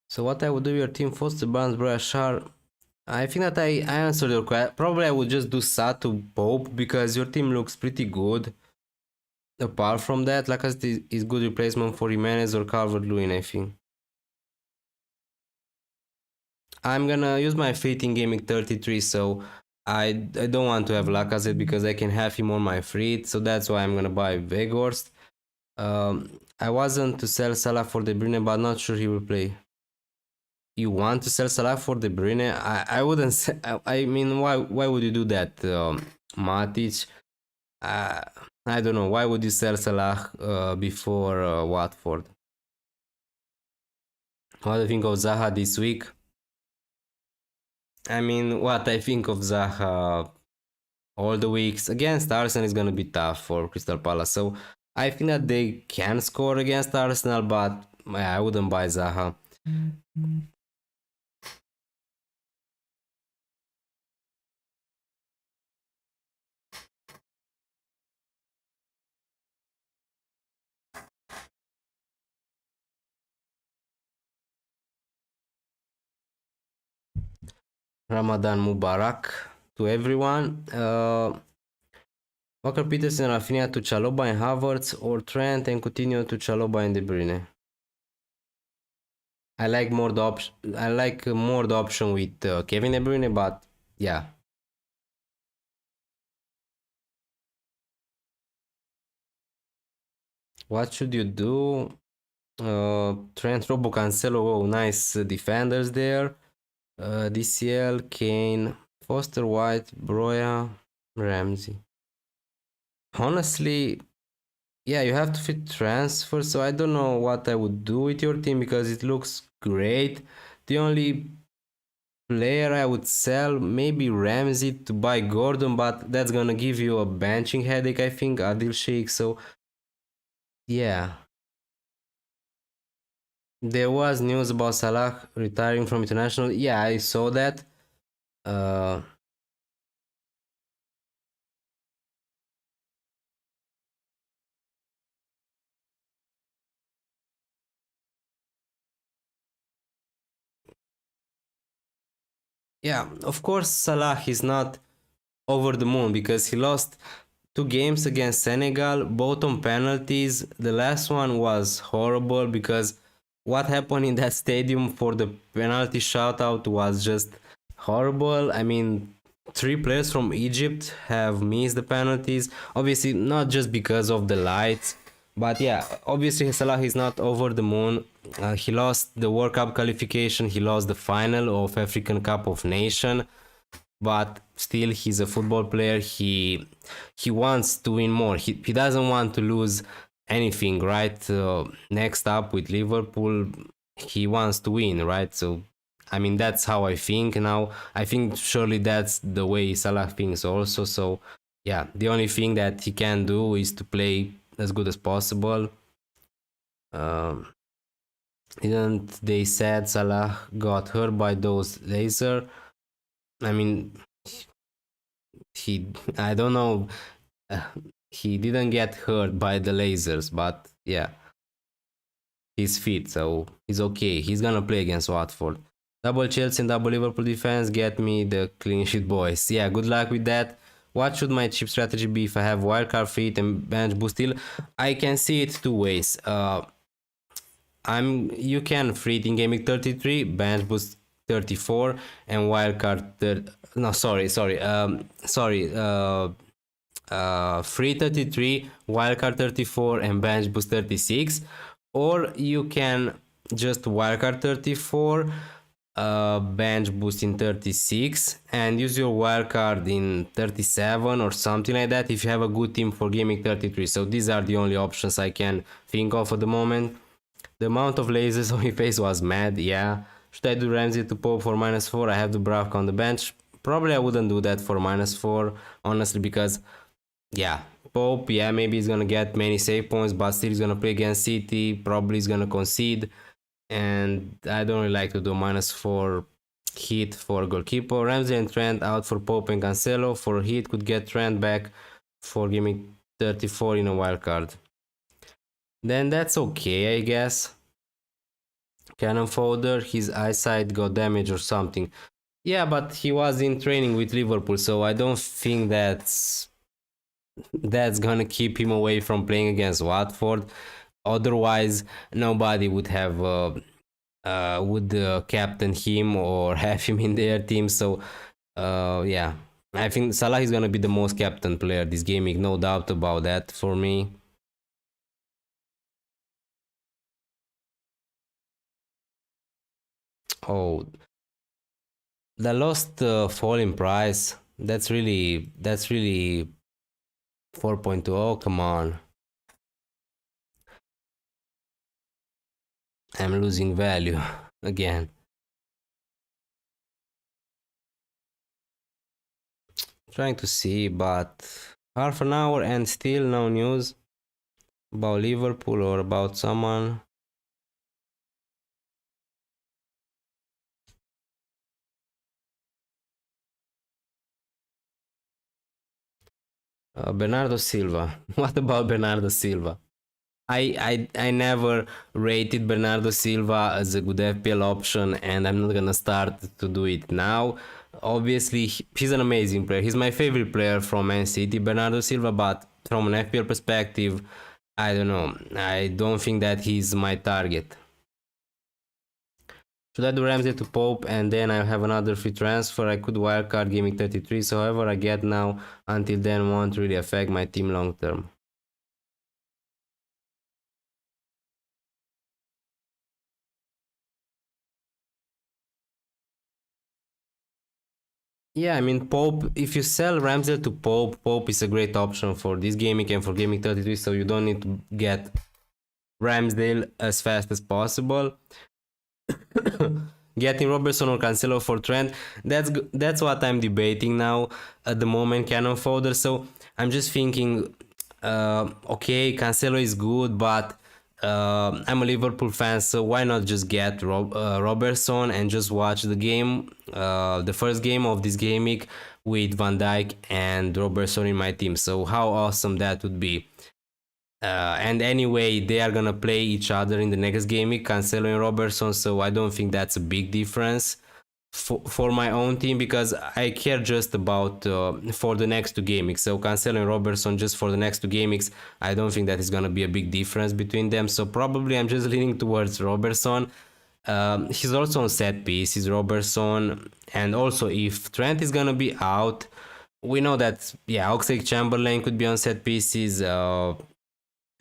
So what I would do with your team? Foster, Barnes, Broya, Shar. I think that I answered your question. Probably I would just do Satu Pope because your team looks pretty good. Apart from that, Lacazette is good replacement for Jimenez or Calvert-Lewin, I think. I'm gonna use my fate in Gameweek 33, so I don't want to have Lacazette because I can have him on my free, so that's why I'm gonna buy Weghorst. I wasn't to sell Salah for De Bruyne, but not sure he will play. You want to sell Salah for De Bruyne? I wouldn't say, I mean, why would you do that, Matic? Uh, I don't know, why would you sell Salah before Watford? What do you think of Zaha this week? I mean, what I think of Zaha all the weeks against Arsenal is gonna be tough for Crystal Palace. So I think that they can score against Arsenal, but I wouldn't buy Zaha. Ramadan Mubarak to everyone. Walker Peterson, Rafinha to Chalobah and Havertz, or Trent and Coutinho to Chalobah and De Bruyne. I like more the option. I like more the option with Kevin De Bruyne, but yeah. What should you do? Trent, Robo, Cancelo. Oh, nice defenders there. DCL, Kane, Foster, White, Broya, Ramsey. Honestly, yeah, you have to fit transfer, so I don't know what I would do with your team because it looks great. The only player I would sell, maybe Ramsey to buy Gordon, but that's gonna give you a benching headache, I think, Adil Sheikh. So yeah. There was news about Salah retiring from international. Yeah, I saw that. Uh, yeah, of course, Salah is not over the moon because he lost two games against Senegal, both on penalties. The last one was horrible because what happened in that stadium for the penalty shoutout was just horrible. I mean, three players from Egypt have missed the penalties. Obviously, not just because of the lights, but yeah, obviously Salah is not over the moon. He lost the World Cup qualification. He lost the final of African Cup of Nation, but still he's a football player. He wants to win more. He doesn't want to lose anything, right? Next up with Liverpool, he wants to win, right? So I mean, that's how I think now. I think surely that's the way Salah thinks also. So yeah, the only thing that he can do is to play as good as possible. Um, didn't they said Salah got hurt by those laser? I mean, he I don't know. Uh, he didn't get hurt by the lasers, but yeah, he's fit, so he's okay. He's gonna play against Watford. Double Chelsea and double Liverpool defense, get me the clean sheet, boys. Yeah, good luck with that. What should my chip strategy be if I have wildcard fit and bench boost still? I can see it two ways. You can free it in Gameweek 33, bench boost 34, and wildcard. No, free 33, wildcard 34, and bench boost 36. Or you can just wildcard 34, bench boost in 36, and use your wildcard in 37 or something like that if you have a good team for Gaming 33. So these are the only options I can think of at the moment. The amount of lasers on his face was mad, yeah. Should I do Ramsey to Pope for -4? I have the Bravka on the bench. Probably I wouldn't do that for -4, honestly, because yeah, Pope, yeah, maybe he's gonna get many save points, but still he's gonna play against City, probably he's gonna concede, and I don't really like to do -4 hit for goalkeeper. Ramsey and Trent out for Pope and Cancelo. For hit, could get Trent back for giving 34 in a wild card. Then that's okay, I guess. Cannon fodder, his eyesight got damaged or something. Yeah, but he was in training with Liverpool, so I don't think that's gonna keep him away from playing against Watford. Otherwise, nobody would have would captain him or have him in their team. So yeah, I think Salah is gonna be the most captain player this game, no doubt about that for me. Oh, the lost fall in price. That's really 4.2. Oh, come on. I'm losing value again. Trying to see, but half an hour and still no news about Liverpool or about someone. Bernardo Silva. What about Bernardo Silva? I never rated Bernardo Silva as a good FPL option, and I'm not gonna start to do it now. Obviously, he's an amazing player. He's my favorite player from Man City, Bernardo Silva, but from an FPL perspective, I don't know. I don't think that he's my target. Should I do Ramsey to Pope and then I have another free transfer? I could wildcard Gaming 33, so however I get now until then won't really affect my team long term. Yeah, I mean Pope. If you sell Ramsdale to Pope, Pope is a great option for this gaming and for gaming 33, so you don't need to get Ramsdale as fast as possible. Getting Robertson or Cancelo for Trent, that's what I'm debating now at the moment. Cannon fodder. So I'm just thinking, okay, Cancelo is good, but I'm a Liverpool fan, so why not just get Robertson and just watch the game, the first game of this game week with Van Dijk and Robertson in my team. So how awesome that would be. And anyway, they are gonna play each other in the next game week, Cancelo and Robertson, so I don't think that's a big difference for my own team, because I care just about for the next two game weeks. So Cancelo and Robertson just for the next two game weeks, I don't think that is gonna be a big difference between them. So probably I'm just leaning towards Robertson. He's also on set pieces, Robertson, and also if Trent is gonna be out, we know that Oxlade-Chamberlain could be on set pieces.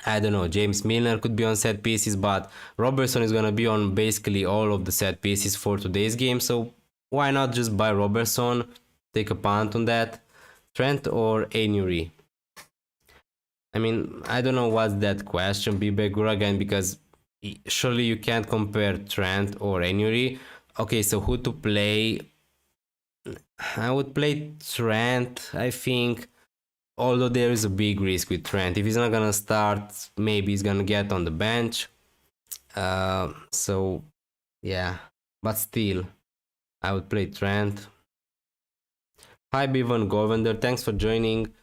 I don't know, James Milner could be on set pieces, but Robertson is going to be on basically all of the set pieces for today's game. So why not just buy Robertson, take a punt on that? Trent or Anuary? I mean, I don't know what's that question, Bibek Guragan, because surely you can't compare Trent or Anuary. Okay, so who to play? I would play Trent, I think. Although there is a big risk with Trent. If he's not gonna start, maybe he's gonna get on the bench. So yeah, but still, I would play Trent. Hi Bevan Govender, thanks for joining.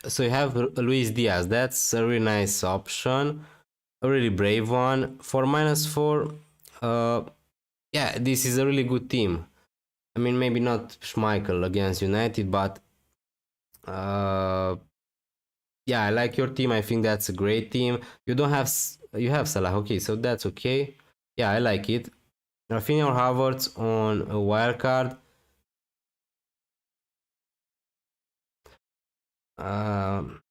So you have Luis Diaz. That's a really nice option, a really brave one. For -4, yeah, this is a really good team. I mean, maybe not Schmeichel against United, but uh, yeah, I like your team. I think that's a great team. You don't have you have Salah. Okay, so that's okay. Yeah, I like it. Rafinha or Havertz on a wild card. Um,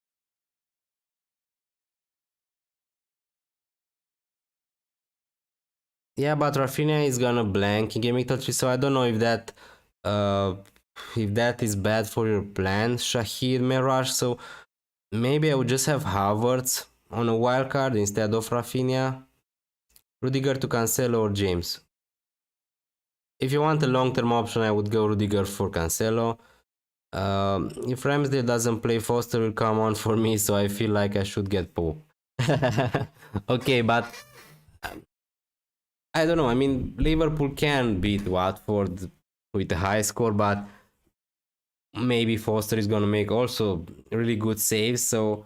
yeah, but Rafinha is gonna blank in Gameweek 3, so I don't know uh, if that is bad for your plan, Shahid Mirage. So maybe I would just have Havertz on a wild card instead of Rafinha. Rudiger to Cancelo or James. If you want a long-term option, I would go Rudiger for Cancelo. If Ramsdale doesn't play, Foster will come on for me, so I feel like I should get Pope. Okay, but I don't know. I mean, Liverpool can beat Watford with a high score, but maybe Foster is gonna make also really good saves. So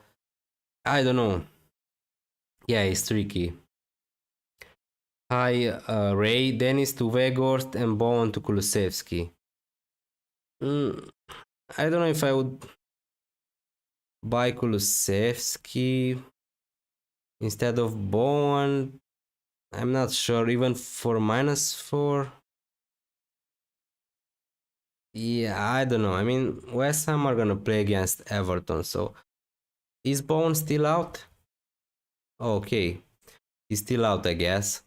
I don't know. Yeah, it's tricky. Hi, Ray, Dennis to Weghorst, and Bowen to Kulusevski. I don't know if I would buy Kulusevski instead of Bowen. I'm not sure. Even for -4. Yeah, I don't know. I mean, West Ham are gonna play against Everton, so is Bowen still out? Okay, he's still out, I guess.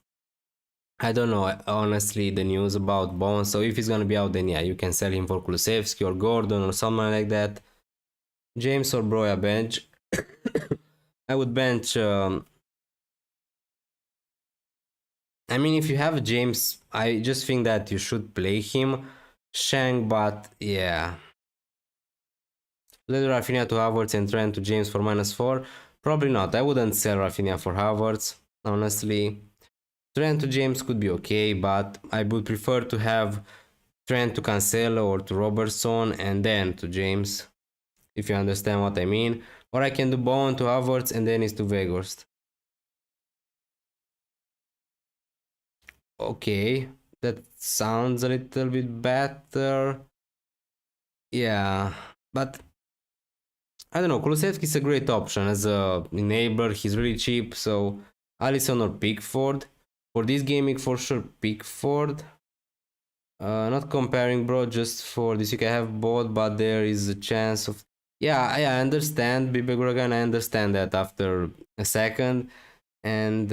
I don't know honestly the news about Bowen, so if he's gonna be out, then yeah, you can sell him for Kulusevski or Gordon or someone like that. James or Broya bench. I would bench. I mean, if you have James, I just think that you should play him. Shank, but yeah. Let Rafinha to Havertz and Trent to James for -4. Probably not. I wouldn't sell Rafinha for Havertz, honestly. Trent to James could be okay, but I would prefer to have Trent to Cancelo or to Robertson and then to James, if you understand what I mean. Or I can do Bowen to Havertz and then it's to Weghorst. Okay, that sounds a little bit better. Yeah, but I don't know. Kulusevski is a great option as a enabler. He's really cheap, so Alisson or Pickford. For this gaming, for sure, Pickford. Not comparing, bro. Just for this, you can have both, but there is a chance of. Yeah, I understand, Bibeguragan. I understand that after a second, and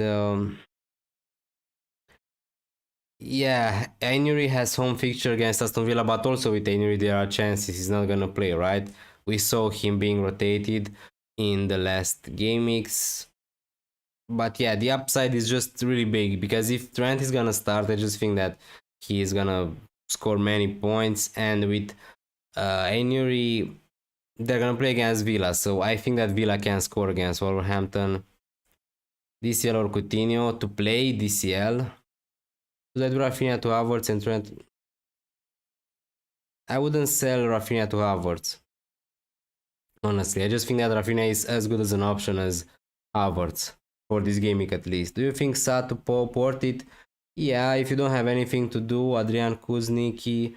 yeah, Ainuri has home fixture against Aston Villa, but also with Ainuri there are chances he's not gonna play, right? We saw him being rotated in the last game weeks. But yeah, the upside is just really big because if Trent is gonna start, I just think that he is gonna score many points, and with Ainuri, they're gonna play against Villa, so I think that Villa can score against Wolverhampton. DCL or Coutinho to play DCL. Let Rafinha to Havertz and Trent. I wouldn't sell Rafinha to Havertz. Honestly, I just think that Rafinha is as good as an option as Havertz for this game week at least. Do you think Sa to Pope worth it? Yeah, if you don't have anything to do, Adrian Kuzniki.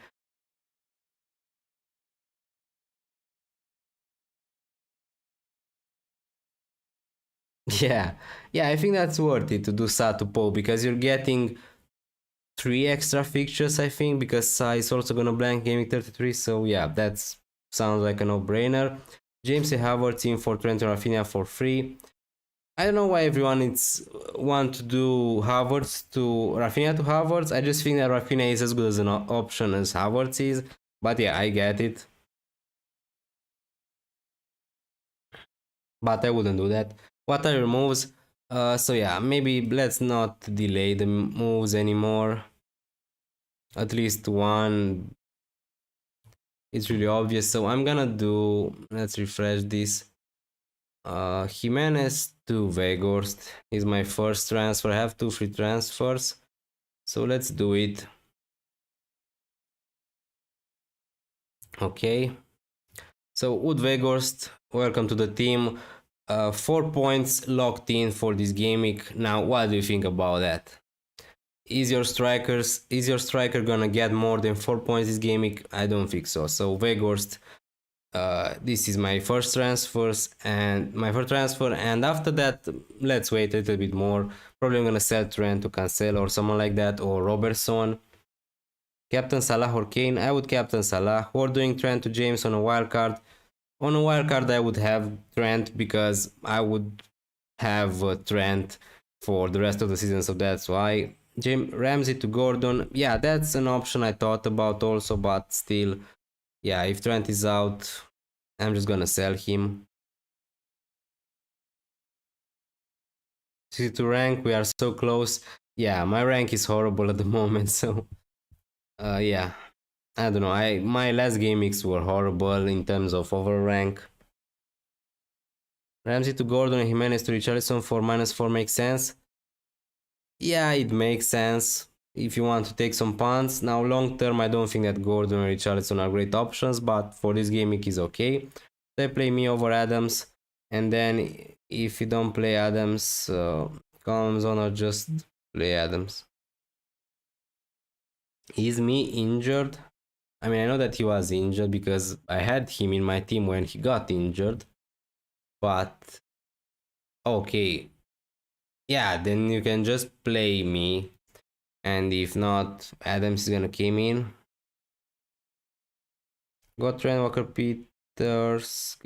Yeah, yeah, I think that's worth it to do Sa to Pope because you're getting 3 extra fixtures, I think, because Sa is also gonna blank game week 33. So yeah, that sounds like a no-brainer. James Havertz in for Trent and Rafinha for free. I don't know why everyone want to do Havertz to Rafinha to Havertz. I just think that Rafinha is as good as an option as Havertz is. But yeah, I get it. But I wouldn't do that. What are your moves? So yeah, maybe let's not delay the moves anymore. At least one. It's really obvious. So I'm gonna do. Let's refresh this. Jimenez to Weghorst is my first transfer. I have 2 free transfers. So let's do it. Okay. So Wood Weghorst, welcome to the team. 4 points locked in for this game week. Now, what do you think about that? Is your striker gonna get more than 4 points this game week? I don't think so. So Weghorst, this is my first transfer, and after that, let's wait a little bit more. Probably I'm gonna sell Trent to Cancelo or someone like that, or Robertson. Captain Salah or Kane? I would captain Salah. Or doing Trent to James on a wild card. On a wild card, I would have Trent because I would have Trent for the rest of the season, so that's why. Ramsey to Gordon, yeah, that's an option I thought about also, but still, yeah, if Trent is out, I'm just gonna sell him. 62 rank, we are so close. Yeah, my rank is horrible at the moment, so yeah, I don't know. My last game mix were horrible in terms of over rank. Ramsey to Gordon and Jimenez to Richarlison for -4 makes sense. Yeah, it makes sense if you want to take some punts. Now, long term, I don't think that Gordon and Richarlison are great options, but for this game, it is okay. They play me over Adams, and then if you don't play Adams, comes on or just play Adams. Is me injured? I mean, I know that he was injured because I had him in my team when he got injured, but okay. Yeah, then you can just play me, and if not, Adams is gonna come in. Got Trent Walker Peters.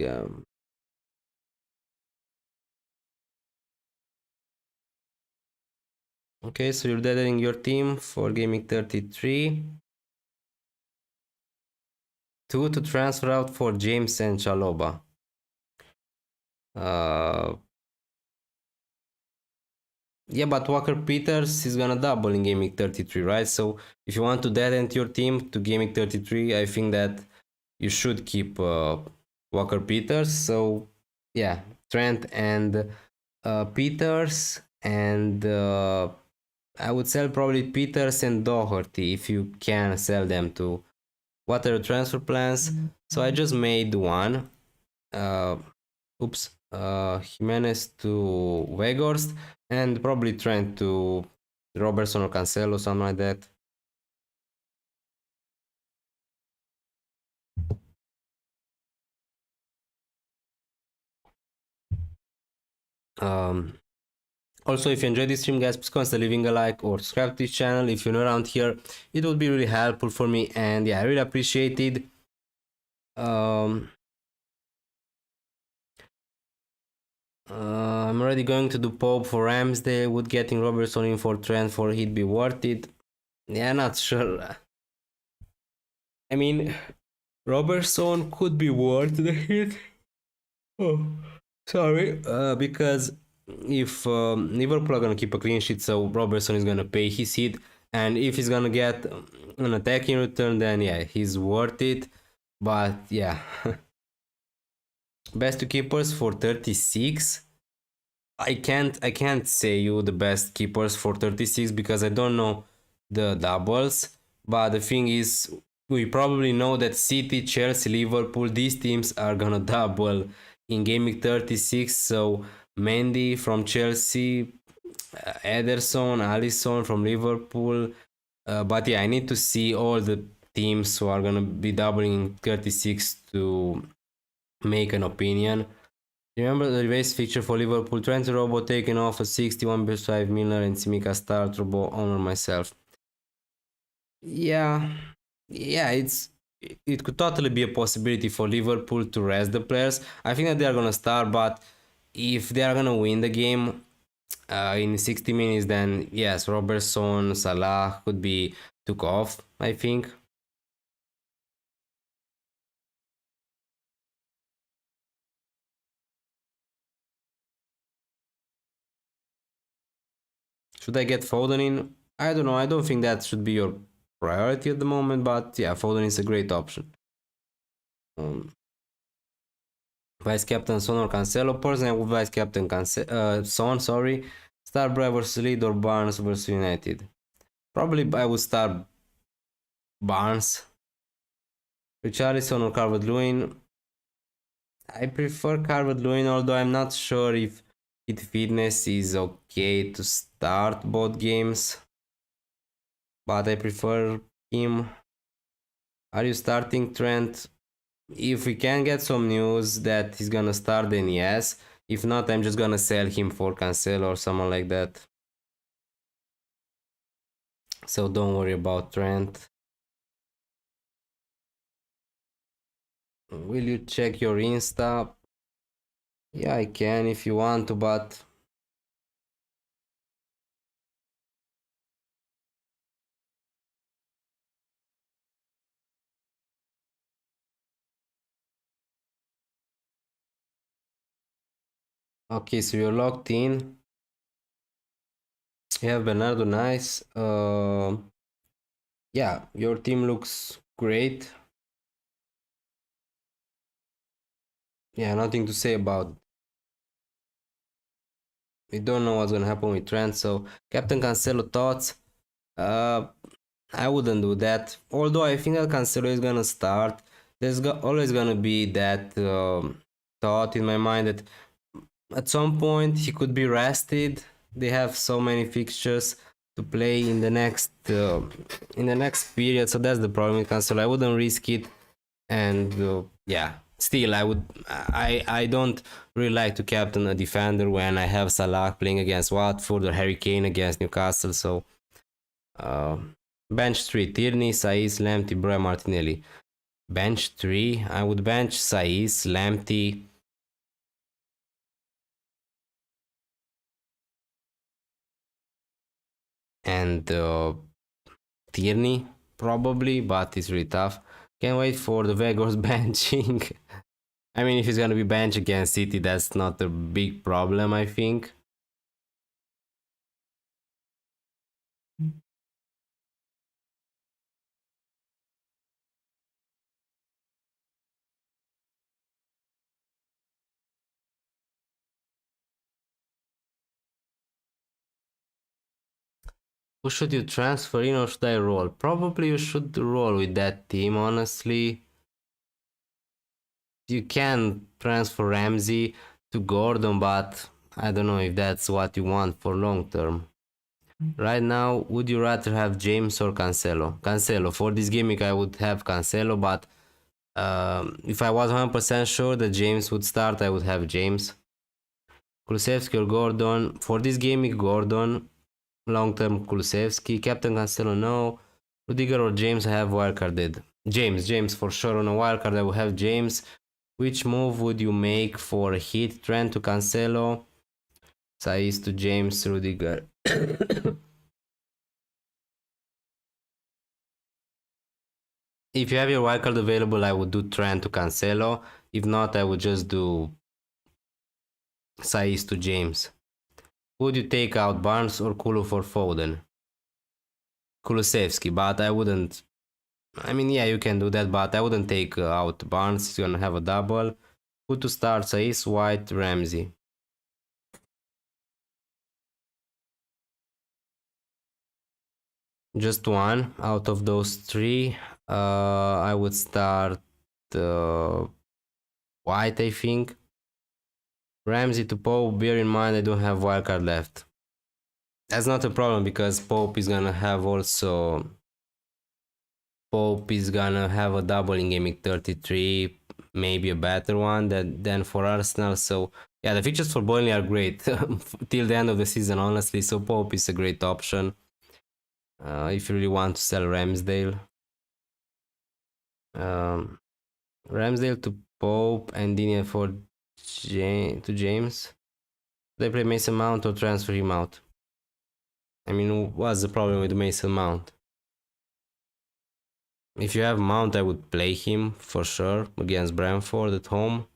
Okay, so you're deadening your team for gaming 33. 2 to transfer out for James and Chaloba. Yeah, but Walker Peters is gonna double in gaming 33, right? So if you want to deaden your team to gaming 33, I think that you should keep Walker Peters. So yeah, Trent and Peters, and I would sell probably Peters and Doherty if you can sell them to. What are your transfer plans? So I just made one. Jimenez to Weghorst, and probably Trent to Robertson or Cancelo, something like that. Also, if you enjoyed this stream, guys, please consider leaving a like or subscribe to this channel. If you're new around here, it would be really helpful for me, and yeah, I really appreciate it. I'm already going to do Pope for Ramsdale. Would getting Robertson in for Trent for he'd be worth it? Yeah, not sure. I mean, Robertson could be worth the hit. Oh, sorry. Because if Liverpool are gonna keep a clean sheet, so Robertson is gonna pay his hit, and if he's gonna get an attack in return, then yeah, he's worth it. But yeah, best two keepers for 36. I can't say you the best keepers for 36 because I don't know the doubles. But the thing is, we probably know that City, Chelsea, Liverpool, these teams are gonna double in gaming 36. So Mendy from Chelsea, Ederson, Alisson from Liverpool. But yeah, I need to see all the teams who are gonna be doubling in 36 to make an opinion. Remember the race fixture for Liverpool? Trent Robo taken off a 61.5 Milner and Simica start Robo honor myself. Yeah, it could totally be a possibility for Liverpool to rest the players. I think that they are gonna start, but if they are gonna win the game in 60 minutes, then yes, Robertson, Salah could be took off, I think. Should I get Foden in? I don't know. I don't think that should be your priority at the moment, but yeah, Foden is a great option. Um, Vice Captain Son or Cancelo. Personally, I would Vice Captain Son, sorry. Start Brave versus Lead or Barnes versus United. Probably I would start Barnes. Richarlison or Calvert-Lewin. I prefer Calvert-Lewin, although I'm not sure if it fitness is okay to start both games. But I prefer him. Are you starting Trent? If we can get some news that he's gonna start, then yes. If not, I'm just gonna sell him for Cancelo or someone like that. So don't worry about Trent. Will you check your Insta? Yeah, I can if you want to, but okay, so you're logged in. You have Bernardo, nice. Yeah, your team looks great. Yeah, nothing to say about. We don't know what's gonna happen with Trent. So Captain Cancelo thoughts. Uh, I wouldn't do that. Although I think that Cancelo is gonna start. There's always gonna be that thought in my mind that at some point he could be rested. They have so many fixtures to play in the next period, so that's the problem with Cancelo. I wouldn't risk it, and yeah, still I don't really like to captain a defender when I have Salah playing against Watford or Harry Kane against Newcastle. So uh, bench 3: Tierney, Saiz, Lamptey, Bro, Martinelli. Bench 3, I would bench Saiz, Lamptey, and Tierney probably, but it's really tough. Can't wait for the Vegas benching. I mean, if he's gonna be bench against City, that's not a big problem, I think. Who should you transfer in or should I roll? Probably you should roll with that team, honestly. You can transfer Ramsey to Gordon, but I don't know if that's what you want for long term. Right now, would you rather have James or Cancelo? Cancelo. For this gimmick, I would have Cancelo, but if I was 100% sure that James would start, I would have James. Kulusevski or Gordon. For this gimmick, Gordon. Long term, Kulusevski. Captain Cancelo, no. Rudiger or James, I have wildcarded. James for sure on a wildcard. I will have James. Which move would you make for a hit? Trent to Cancelo, Saiz to James, Rudiger. If you have your wildcard available, I would do Trent to Cancelo. If not, I would just do Saiz to James. Would you take out Barnes or Kulu for Foden? Kulusevski, but I wouldn't. I mean, yeah, you can do that, but I wouldn't take out Barnes. He's gonna have a double. Who to start? Saiz, White, Ramsey. Just one out of those three. I would start uh, White, I think. Ramsey to Pope. Bear in mind, I don't have wildcard left. That's not a problem because Pope is gonna have also. Pope is gonna have a double in Gameweek 33, maybe a better one than for Arsenal. So yeah, the features for Burnley are great till the end of the season, honestly. So Pope is a great option if you really want to sell Ramsdale. Um, Ramsdale to Pope and Dinia for to James. They play Mason Mount or transfer him out? I mean, what's the problem with Mason Mount? If you have Mount, I would play him for sure against Brentford at home.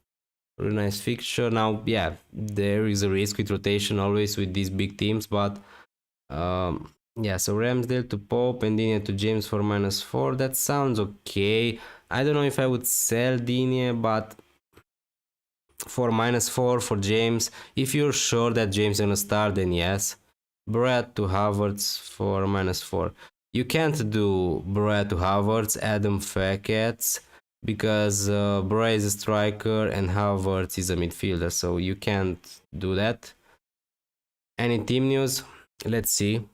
Really nice fixture. Now, yeah, there is a risk with rotation always with these big teams, but yeah, so Ramsdale to Pope and Digne to James for -4. That sounds okay. I don't know if I would sell Digne, but for -4 for James, if you're sure that James is gonna start, then yes. Brad to Havertz for -4. You can't do Brad to Havertz, Adam Fackets, because Brad is a striker and Havertz is a midfielder, so you can't do that. Any team news? Let's see.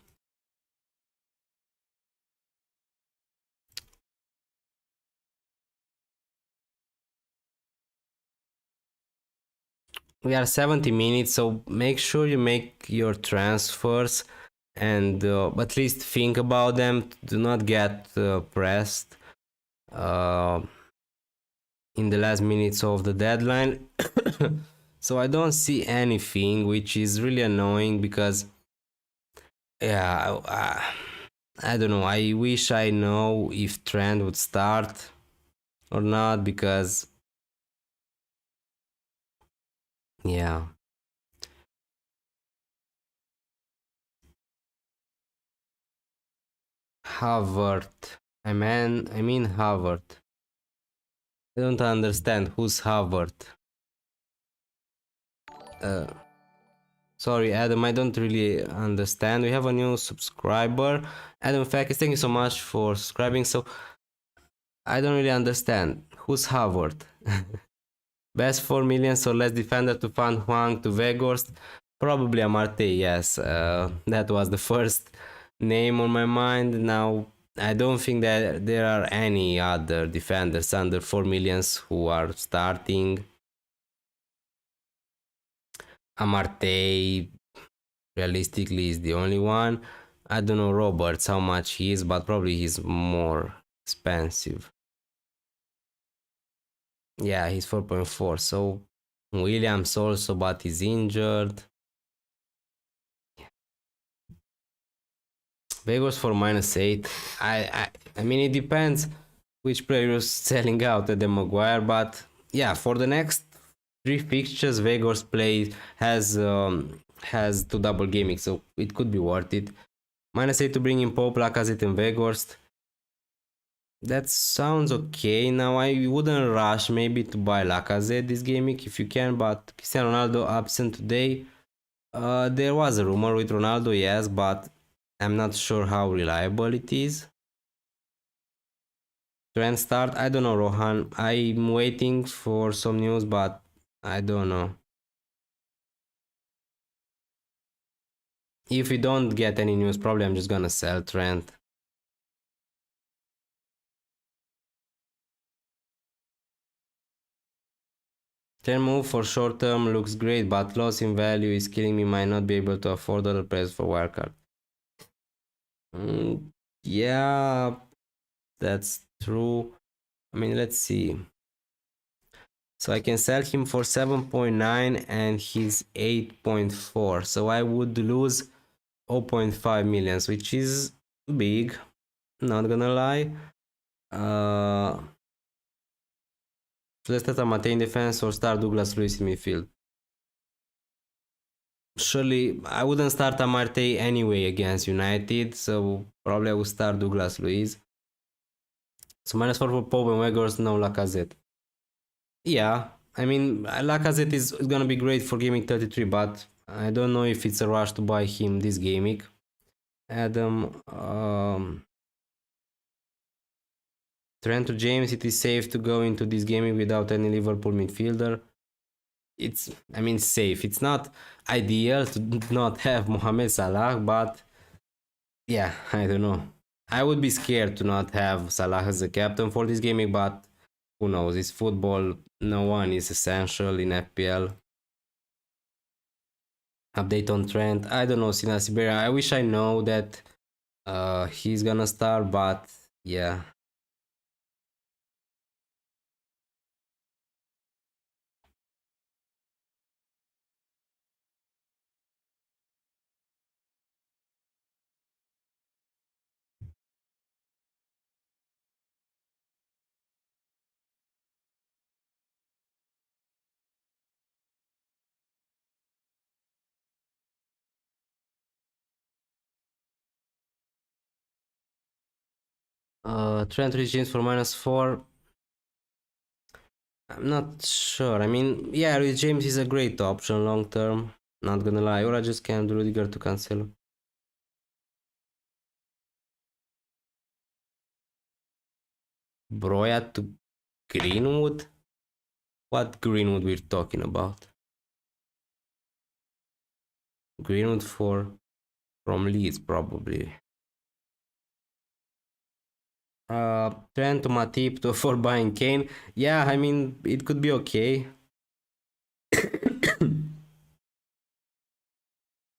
We are 70 minutes, so make sure you make your transfers and at least think about them. Do not get pressed uh, in the last minutes of the deadline. So I don't see anything, which is really annoying because, yeah, I don't know. I wish I know if Trent would start or not because, yeah, Harvard. I mean Harvard. I don't understand who's Harvard. Uh, Sorry, Adam, I don't really understand. We have a new subscriber. Adam Fakis, thank you so much for subscribing. So, I don't really understand. Who's Harvard? Best 4 millions or less defender to fund Huang to Veghorst? Probably Amarte, yes. That was the first name on my mind. Now, I don't think that there are any other defenders under 4 millions who are starting. Amarte realistically is the only one. I don't know Roberts how much he is, but probably he's more expensive. Yeah, he's 4.4. So Williams also, but he's injured. Vegas for -8. I mean, it depends which player is selling out at the Maguire, but yeah, for the next three fixtures, Vegas play has two double gaming, so it could be worth it. -8 to bring in Pope, Lacazette, and Vegas. That sounds okay. Now I wouldn't rush maybe to buy Lacazette this game week if you can, but Cristiano Ronaldo absent today. There was a rumor with Ronaldo, yes, but I'm not sure how reliable it is. Trend start, I don't know, Rohan. I'm waiting for some news, but I don't know. If we don't get any news, probably I'm just gonna sell Trent. Trend move for short term looks great, but loss in value is killing me. Might not be able to afford other players for wildcard. Yeah, that's true. I mean, let's see. So I can sell him for 7.9 and he's 8.4. So I would lose 0.5 millions, which is big. Not gonna lie. So let's start Amate in defense or start Douglas Luiz in midfield. Surely I wouldn't start Amate anyway against United, so probably I would start Douglas Luiz. So -4 for Pope and Weghorst, no Lacazette. Yeah, I mean, Lacazette is gonna be great for gaming 33, but I don't know if it's a rush to buy him this gaming. Adam, Trent to James, it is safe to go into this gaming without any Liverpool midfielder. It's, I mean, safe. It's not ideal to not have Mohamed Salah, but yeah, I don't know. I would be scared to not have Salah as a captain for this gaming, but who knows? It's football. No one is essential in FPL. Update on Trent. I don't know, Sina Siberia. I wish I know that he's gonna start, but yeah. Trent Rhys James for -4. I'm not sure. I mean, yeah, Rhys James is a great option long term. Not gonna lie. Or I just can't Rudiger to Cancelo. Broya to Greenwood? What Greenwood we're talking about? Greenwood for from Leeds probably. Trent to Matip to for buying Kane. Yeah, I mean it could be okay.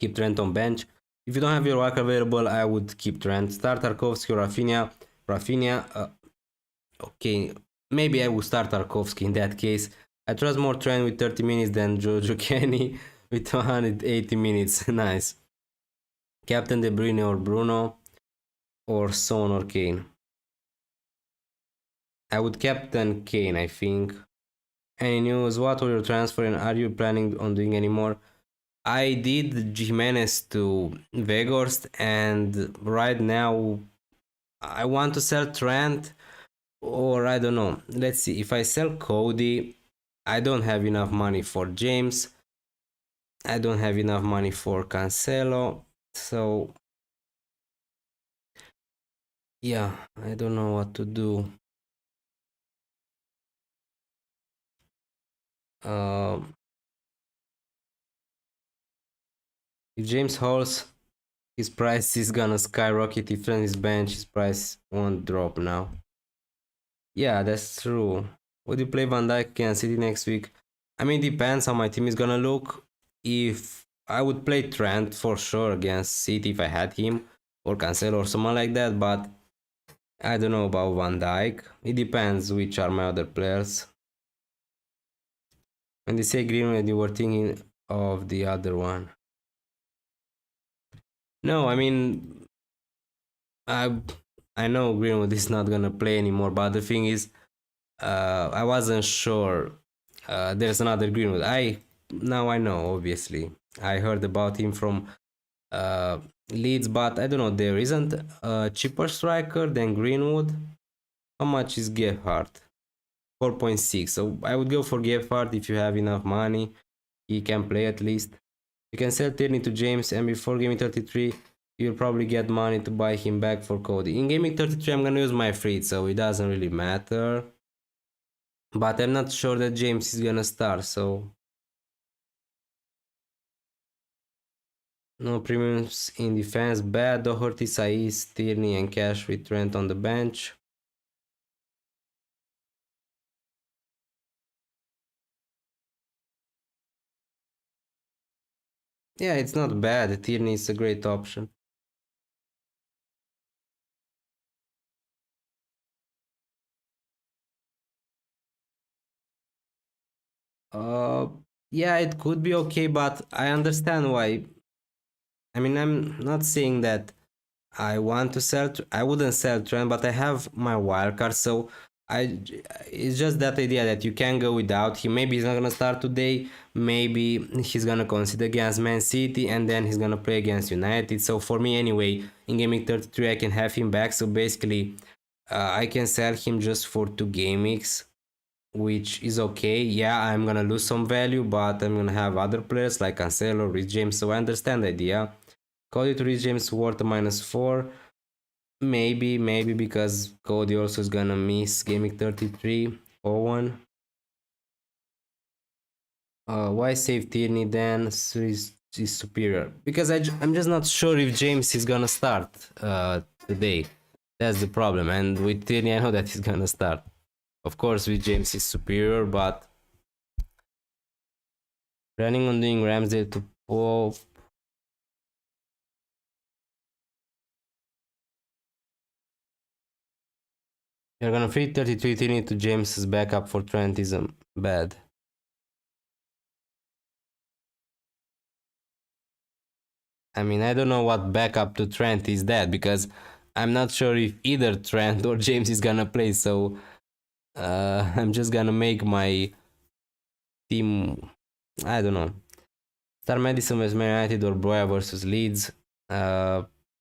Keep Trent on bench. If you don't have your wildcard available, I would keep Trent. Start Tarkovsky or Rafinha. Rafinha. Okay, maybe I would start Tarkovsky in that case. I trust more Trent with 30 minutes than Jojo Kenny with 180 minutes. Nice. Captain De Bruyne or Bruno or Son or Kane. I would captain Kane, I think. Any news? What were your transfer and are you planning on doing any more? I did Jimenez to Weghorst and right now I want to sell Trent or I don't know. Let's see. If I sell Cody, I don't have enough money for James. I don't have enough money for Cancelo. So yeah, I don't know what to do. Um, if James holds, his price is gonna skyrocket. If Trent is bench, his price won't drop now. Yeah, that's true. Would you play Van Dijk against City next week? I mean, depends how my team is gonna look. If I would play Trent for sure against City if I had him, or Cancelo or someone like that, but I don't know about Van Dijk. It depends which are my other players. When they say Greenwood, you were thinking of the other one. No, I mean, I I know Greenwood is not gonna play anymore, but the thing is, I wasn't sure. There's another Greenwood. Now I know. Obviously, I heard about him from uh, Leeds, but I don't know. There isn't a cheaper striker than Greenwood. How much is Gephardt? 4.6. So I would go for Gephardt if you have enough money. He can play at least. You can sell Tierney to James, and before Gaming 33, you'll probably get money to buy him back for Cody. In Gaming 33, I'm gonna use my free, so it doesn't really matter. But I'm not sure that James is gonna start, so no premiums in defense. Bad. Doherty, Saiz, Tierney, and Cash with Trent on the bench. Yeah, it's not bad. Tierney is a great option. Uh, yeah, it could be okay, but I understand why. I mean, I'm not saying that I want to sell. I wouldn't sell Trent, but I have my wildcard, so I. It's just that idea that you can go without him. Maybe he's not gonna start today. Maybe he's gonna consider against Man City, and then he's gonna play against United. So for me, anyway, in Gaming 33, I can have him back. So basically, I can sell him just for 2 game weeks, which is okay. Yeah, I'm gonna lose some value, but I'm gonna have other players like Cancelo, Rhys James. So I understand the idea. Cody to Rhys James worth a -4. Maybe because Cody also is gonna miss Gaming 33. Owen. Why save Tierney then? Is superior. Because I'm just not sure if James is gonna start today. That's the problem. And with Tierney, I know that he's gonna start. Of course, with James is superior, but planning on doing Ramsdale to Pope. You're gonna free 33 Tierney to James's backup for Trent isn't bad. I mean, I don't know what backup to Trent is that because I'm not sure if either Trent or James is gonna play. So I'm just gonna make my team. I don't know. Start Madison vs Man United or Broya versus Leeds.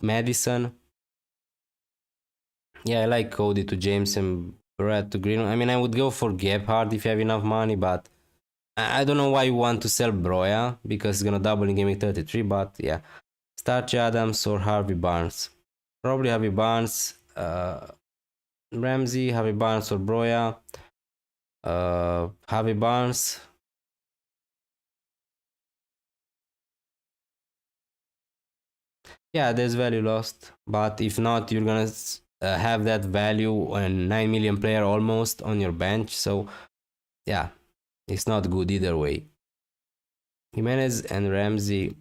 Madison. Yeah, I like Cody to James and Brett to Green. I mean, I would go for Gebhardt if you have enough money, but I don't know why you want to sell Broya because it's gonna double in Gameweek 33. But yeah, start Adams or Harvey Barnes. Probably Harvey Barnes, Ramsey, Harvey Barnes or Broya. Harvey Barnes. Yeah, there's value lost, but if not, you're gonna have that value and 9 million player almost on your bench. So yeah, it's not good either way. Jimenez and Ramsey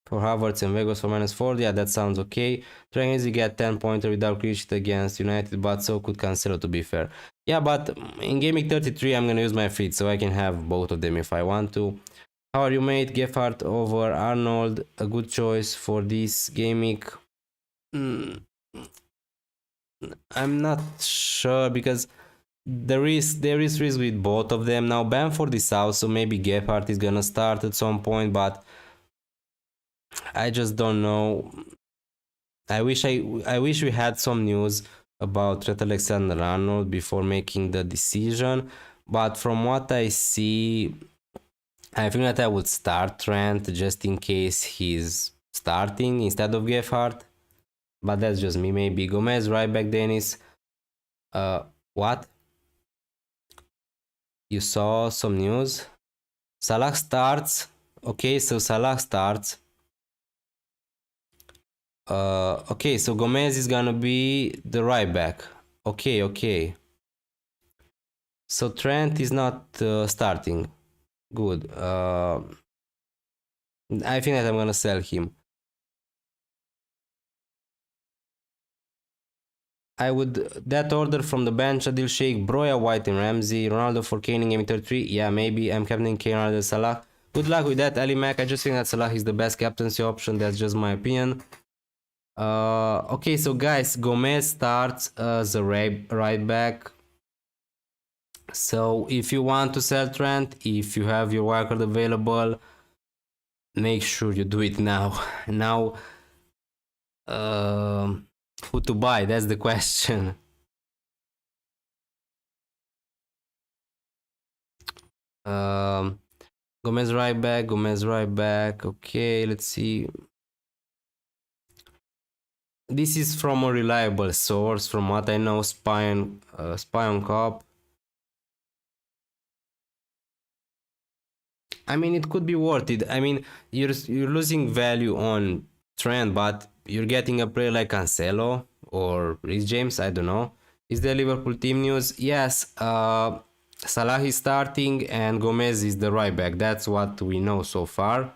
for Havertz and Vegas for -4. Yeah, that sounds okay. Trenzy get 10 pointer without clean sheet against United, but so could Cancelo to be fair. Yeah, but in Game Week 33, I'm gonna use my feet, so I can have both of them if I want to. How are you, mate? Geffart over Arnold, a good choice for this Game Week. Mm, I'm not sure because there is risk with both of them. Now Bamford is out, so maybe Gephardt is gonna start at some point, but I just don't know. I wish we had some news about Trent Alexander-Arnold before making the decision, but from what I see, I think that I would start Trent just in case he's starting instead of Gephardt. But that's just me. Maybe Gomez, right back, Dennis. What? You saw some news? Salah starts. Okay, so Salah starts. Okay, so Gomez is gonna be the right back. Okay, okay. So Trent is not starting. Good. I think that I'm gonna sell him. I would that order from the bench: Adil Sheikh, Broya, White, and Ramsey, Ronaldo for Kane in game 33. Yeah, maybe I'm captaining Kane rather than Salah. Good luck with that, Ali Mac. I just think that Salah is the best captaincy option. That's just my opinion. Okay, so guys, Gomez starts as a right back. So if you want to sell Trent, if you have your wildcard available, make sure you do it now. Now, who to buy? That's the question. Um, Gomez right back. Gomez right back. Okay, let's see. This is from a reliable source, from what I know. Spy on Cop. I mean, it could be worth it. I mean, you're losing value on Trent, but you're getting a player like Cancelo or Reece James. I don't know. Is there Liverpool team news? Yes. Salah is starting and Gomez is the right back. That's what we know so far.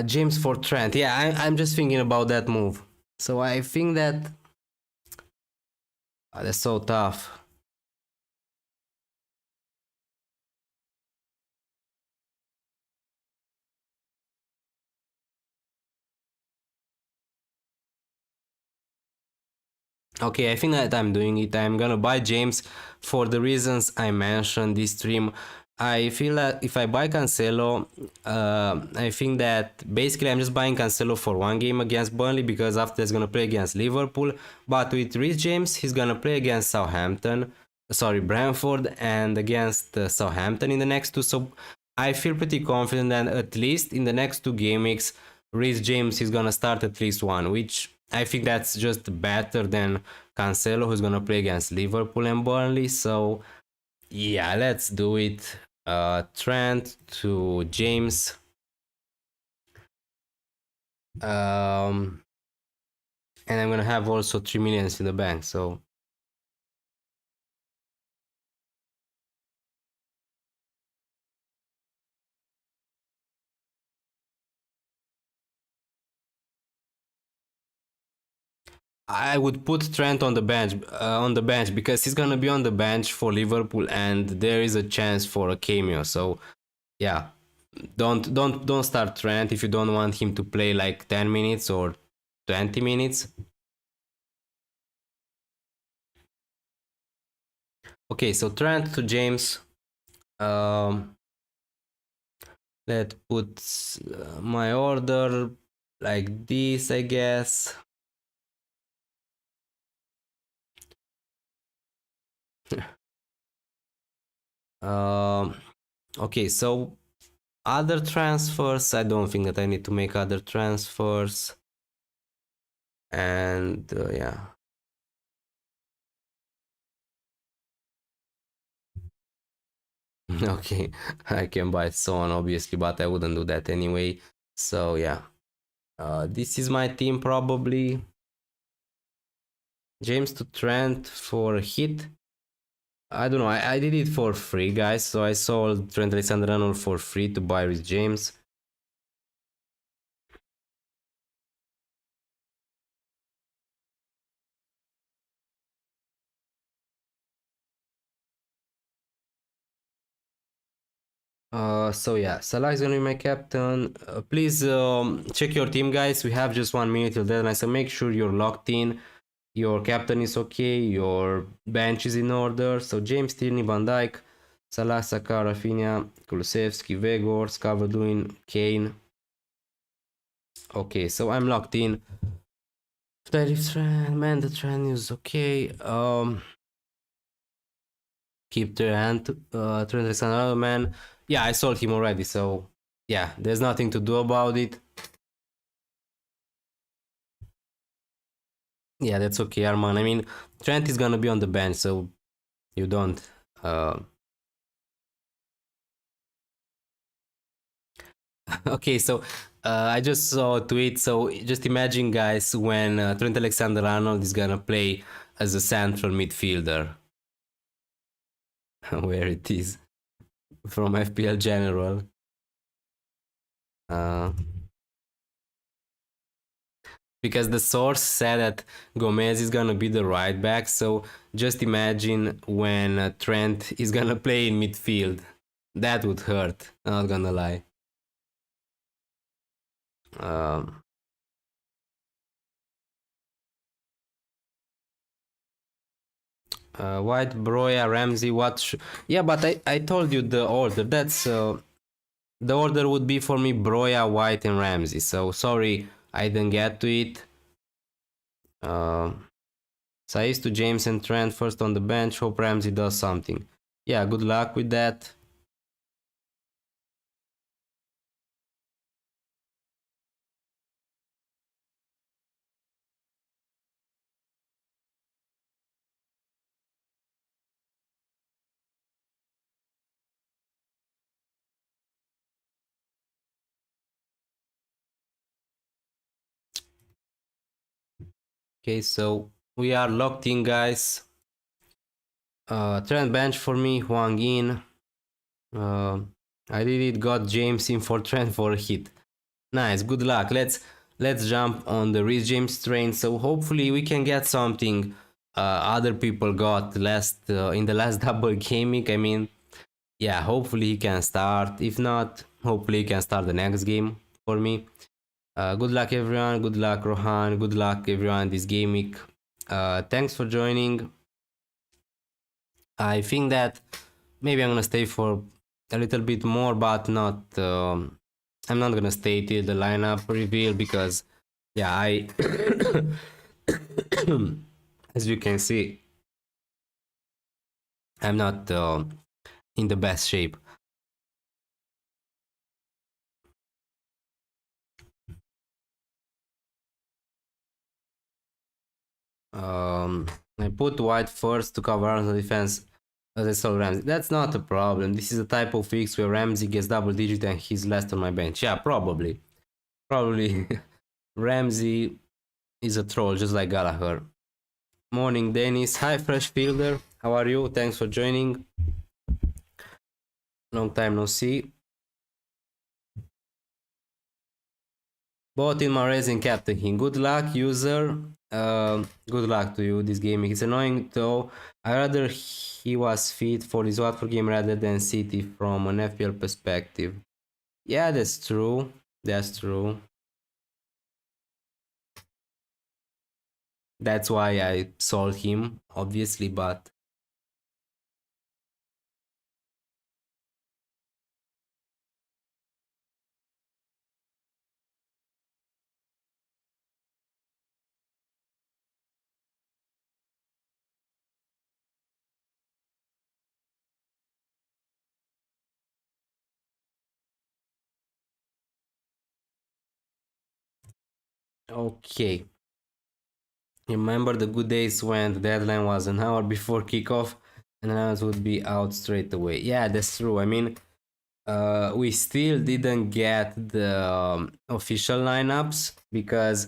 James for Trent. Yeah, I'm just thinking about that move. So I think that that's so tough. Okay, I think that I'm doing it. I'm gonna buy James for the reasons I mentioned this stream. I feel that if I buy Cancelo, I think that basically I'm just buying Cancelo for one game against Burnley because after he's gonna play against Liverpool. But with Reece James, he's gonna play against Brentford, and against Southampton in the next two. So I feel pretty confident that at least in the next two game weeks, Reece James is gonna start at least one, which I think that's just better than Cancelo, who's gonna play against Liverpool and Burnley. So yeah, let's do it. Trent to James. And I'm gonna have also 3 millions in the bank. So I would put Trent on the bench because he's gonna be on the bench for Liverpool, and there is a chance for a cameo. So yeah, don't start Trent if you don't want him to play like 10 minutes or 20 minutes. Okay, so Trent to James. Um, let's put my order like this, I guess. Um, okay, so other transfers. I don't think that I need to make other transfers. And yeah. Okay, I can buy Son obviously, but I wouldn't do that anyway. So yeah, this is my team probably. James to Trent for a hit. I don't know. I did it for free, guys. So I sold Trent Alexander-Arnold for free to buy with James. So yeah, Salah is gonna be my captain. Please check your team, guys. We have just 1 minute till deadline, so make sure you're locked in. Your captain is okay. Your bench is in order. So James, Tierney, Van Dijk, Salah, Saka, Rafinha, Kulusevski, Vegors, Calvert-Lewin, Kane. Okay, so I'm locked in. Man, the trend is okay. Keep Trent, Trent Alexander-Arnold, man. Yeah, I sold him already, so yeah, there's nothing to do about it. Yeah, that's okay, Arman. I mean, Trent is gonna be on the bench, so you don't. Uh... Okay, so I just saw a tweet. So just imagine, guys, when Trent Alexander-Arnold is gonna play as a central midfielder, where it is from FPL General. Uh, because the source said that Gomez is gonna be the right back. So just imagine when Trent is gonna play in midfield. That would hurt. I'm not gonna lie. Um, White, Broya, Ramsey, what? Yeah, but I told you the order. That's the order would be for me Broya, White, and Ramsey. So sorry I didn't get to it. Saiz to James and Trent first on the bench. Hope Ramsey does something. Yeah, good luck with that. Okay, so we are locked in, guys. Trent bench for me, Huang in. I did it, got James in for Trent for a hit. Nice, good luck. Let's jump on the Reece James train. So hopefully we can get something other people got last in the last double game week. I mean, yeah, hopefully he can start. If not, hopefully he can start the next game for me. Good luck everyone. Good luck Rohan. Good luck everyone this game week. Thanks for joining. I think that maybe I'm gonna stay for a little bit more, but not. I'm not gonna stay till the lineup reveal because, yeah, I, as you can see, I'm not in the best shape. I put White first to cover on the defense as I saw Ramsey. That's not a problem. This is a type of fix where Ramsey gets double digit and he's last on my bench. Yeah, probably. Probably Ramsey is a troll just like Gallagher. Morning, Dennis. Hi, Fresh Fielder. How are you? Thanks for joining. Long time no see. Bought in my racing captain. Good luck, user. Good luck to you this game. It's annoying though. I rather he was fit for this Watford game rather than City from an FPL perspective. Yeah, that's true. That's true. That's why I sold him, obviously, but okay. Remember the good days when the deadline was an hour before kickoff and announcements would be out straight away. Yeah, that's true. I mean, we still didn't get the official lineups because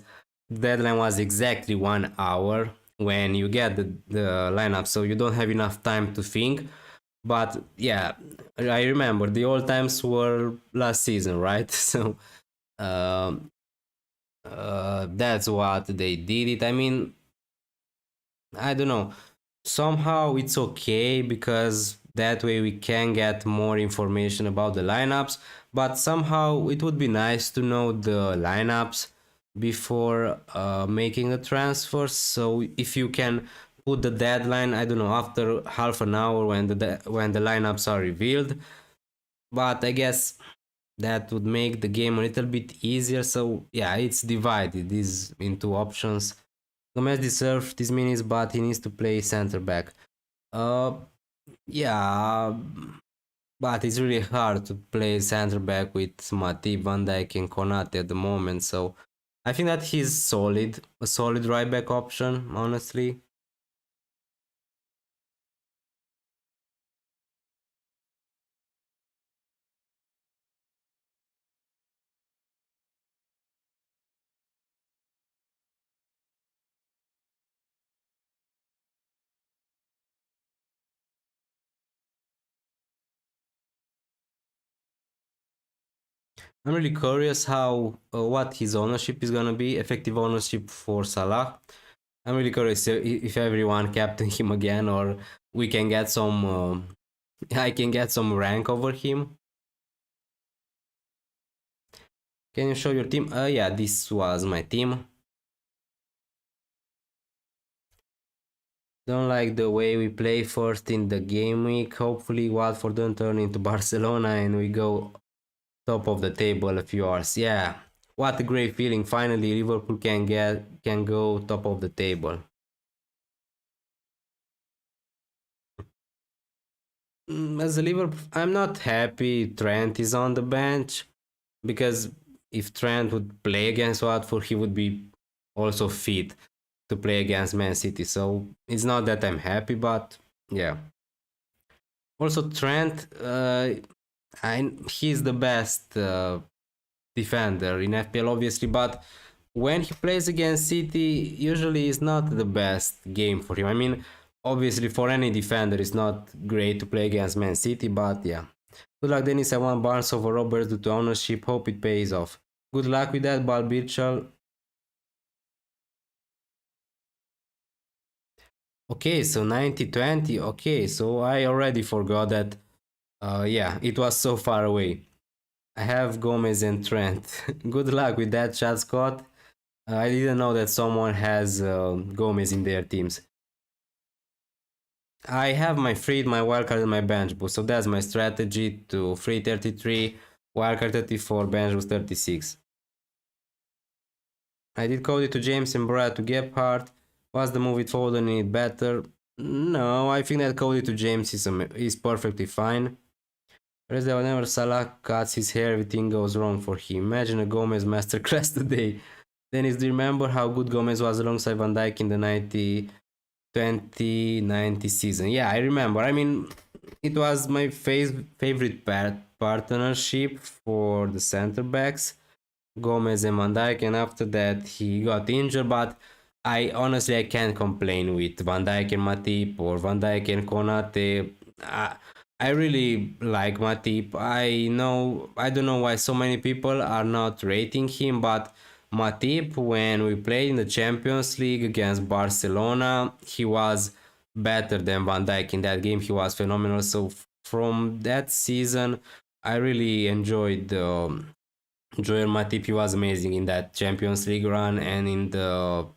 the deadline was exactly 1 hour when you get the lineup, so you don't have enough time to think. But yeah, I remember the old times were last season, right? So um, that's what they did it. I mean, I don't know. Somehow it's okay because that way we can get more information about the lineups, but somehow it would be nice to know the lineups before making a transfer. So if you can put the deadline, I don't know, after half an hour when when the lineups are revealed, but I guess that would make the game a little bit easier. So yeah, it's divided these into options. Gomez deserves these minutes, but he needs to play center back. Uh, yeah, but it's really hard to play center back with Matip, Van Dijk, and Konate at the moment. So I think that he's solid, a solid right back option, honestly. I'm really curious how what his ownership is gonna be, effective ownership for Salah. I'm really curious if everyone captain him again, or we can get some. I can get some rank over him. Can you show your team? Yeah, this was my team. Don't like the way we play first in the game week. Hopefully, Watford don't turn into Barcelona and we go top of the table a few hours. Yeah, what a great feeling! Finally, Liverpool can go top of the table. As a Liverpool, I'm not happy Trent is on the bench because if Trent would play against Watford, he would be also fit to play against Man City. So it's not that I'm happy, but yeah. Also, Trent, he's the best defender in FPL, obviously, but when he plays against City, usually it's not the best game for him. I mean, obviously, for any defender, it's not great to play against Man City, but yeah. Good luck, Dennis. I want Barnes over Roberts due to ownership. Hope it pays off. Good luck with that, Bal Birchall. Okay, so 90-20. Okay, so I already forgot that. Yeah, it was so far away. I have Gomez and Trent. Good luck with that, Chad Scott. I didn't know that someone has Gomez in their teams. I have my free, my wildcard, and my bench boost. So that's my strategy to free 33, wildcard 34, bench boost 36. I did code it to James and Brad to Gephardt. Was the move with Foden in it better? No, I think that code it to James is perfectly fine. Whereas whenever Salah cuts his hair, everything goes wrong for him. Imagine a Gomez masterclass today. Dennis, do you remember how good Gomez was alongside Van Dijk in the 2090 season? Yeah, I remember. I mean, it was my favorite partnership for the center backs, Gomez and Van Dijk, and after that he got injured. But I can't complain with Van Dijk and Matip or Van Dijk and Konate. I really like Matip. I don't know why so many people are not rating him, but Matip, when we played in the Champions League against Barcelona, he was better than Van Dijk in that game. He was phenomenal. So from that season, I really enjoyed Joel Matip. He was amazing in that Champions League run and in the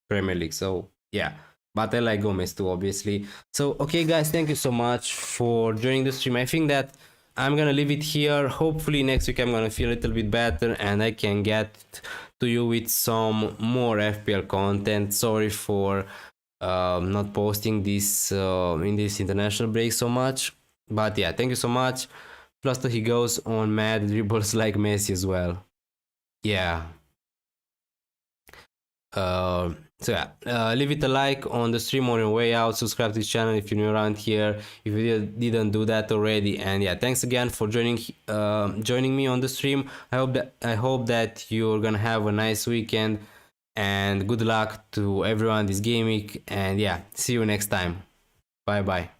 Premier League. So yeah, but I like Gomez too, obviously. So okay, guys, thank you so much for joining the stream. I think that I'm gonna leave it here. Hopefully next week I'm gonna feel a little bit better and I can get to you with some more FPL content. Sorry for not posting this in this international break so much, but yeah, thank you so much. Plus, he goes on mad dribbles like Messi as well. Yeah. So yeah, leave it a like on the stream on your way out. Subscribe to this channel if you're new around here. If you didn't do that already. And yeah, thanks again for joining me on the stream. I hope that you're gonna have a nice weekend. And good luck to everyone this game week. And yeah, see you next time. Bye bye.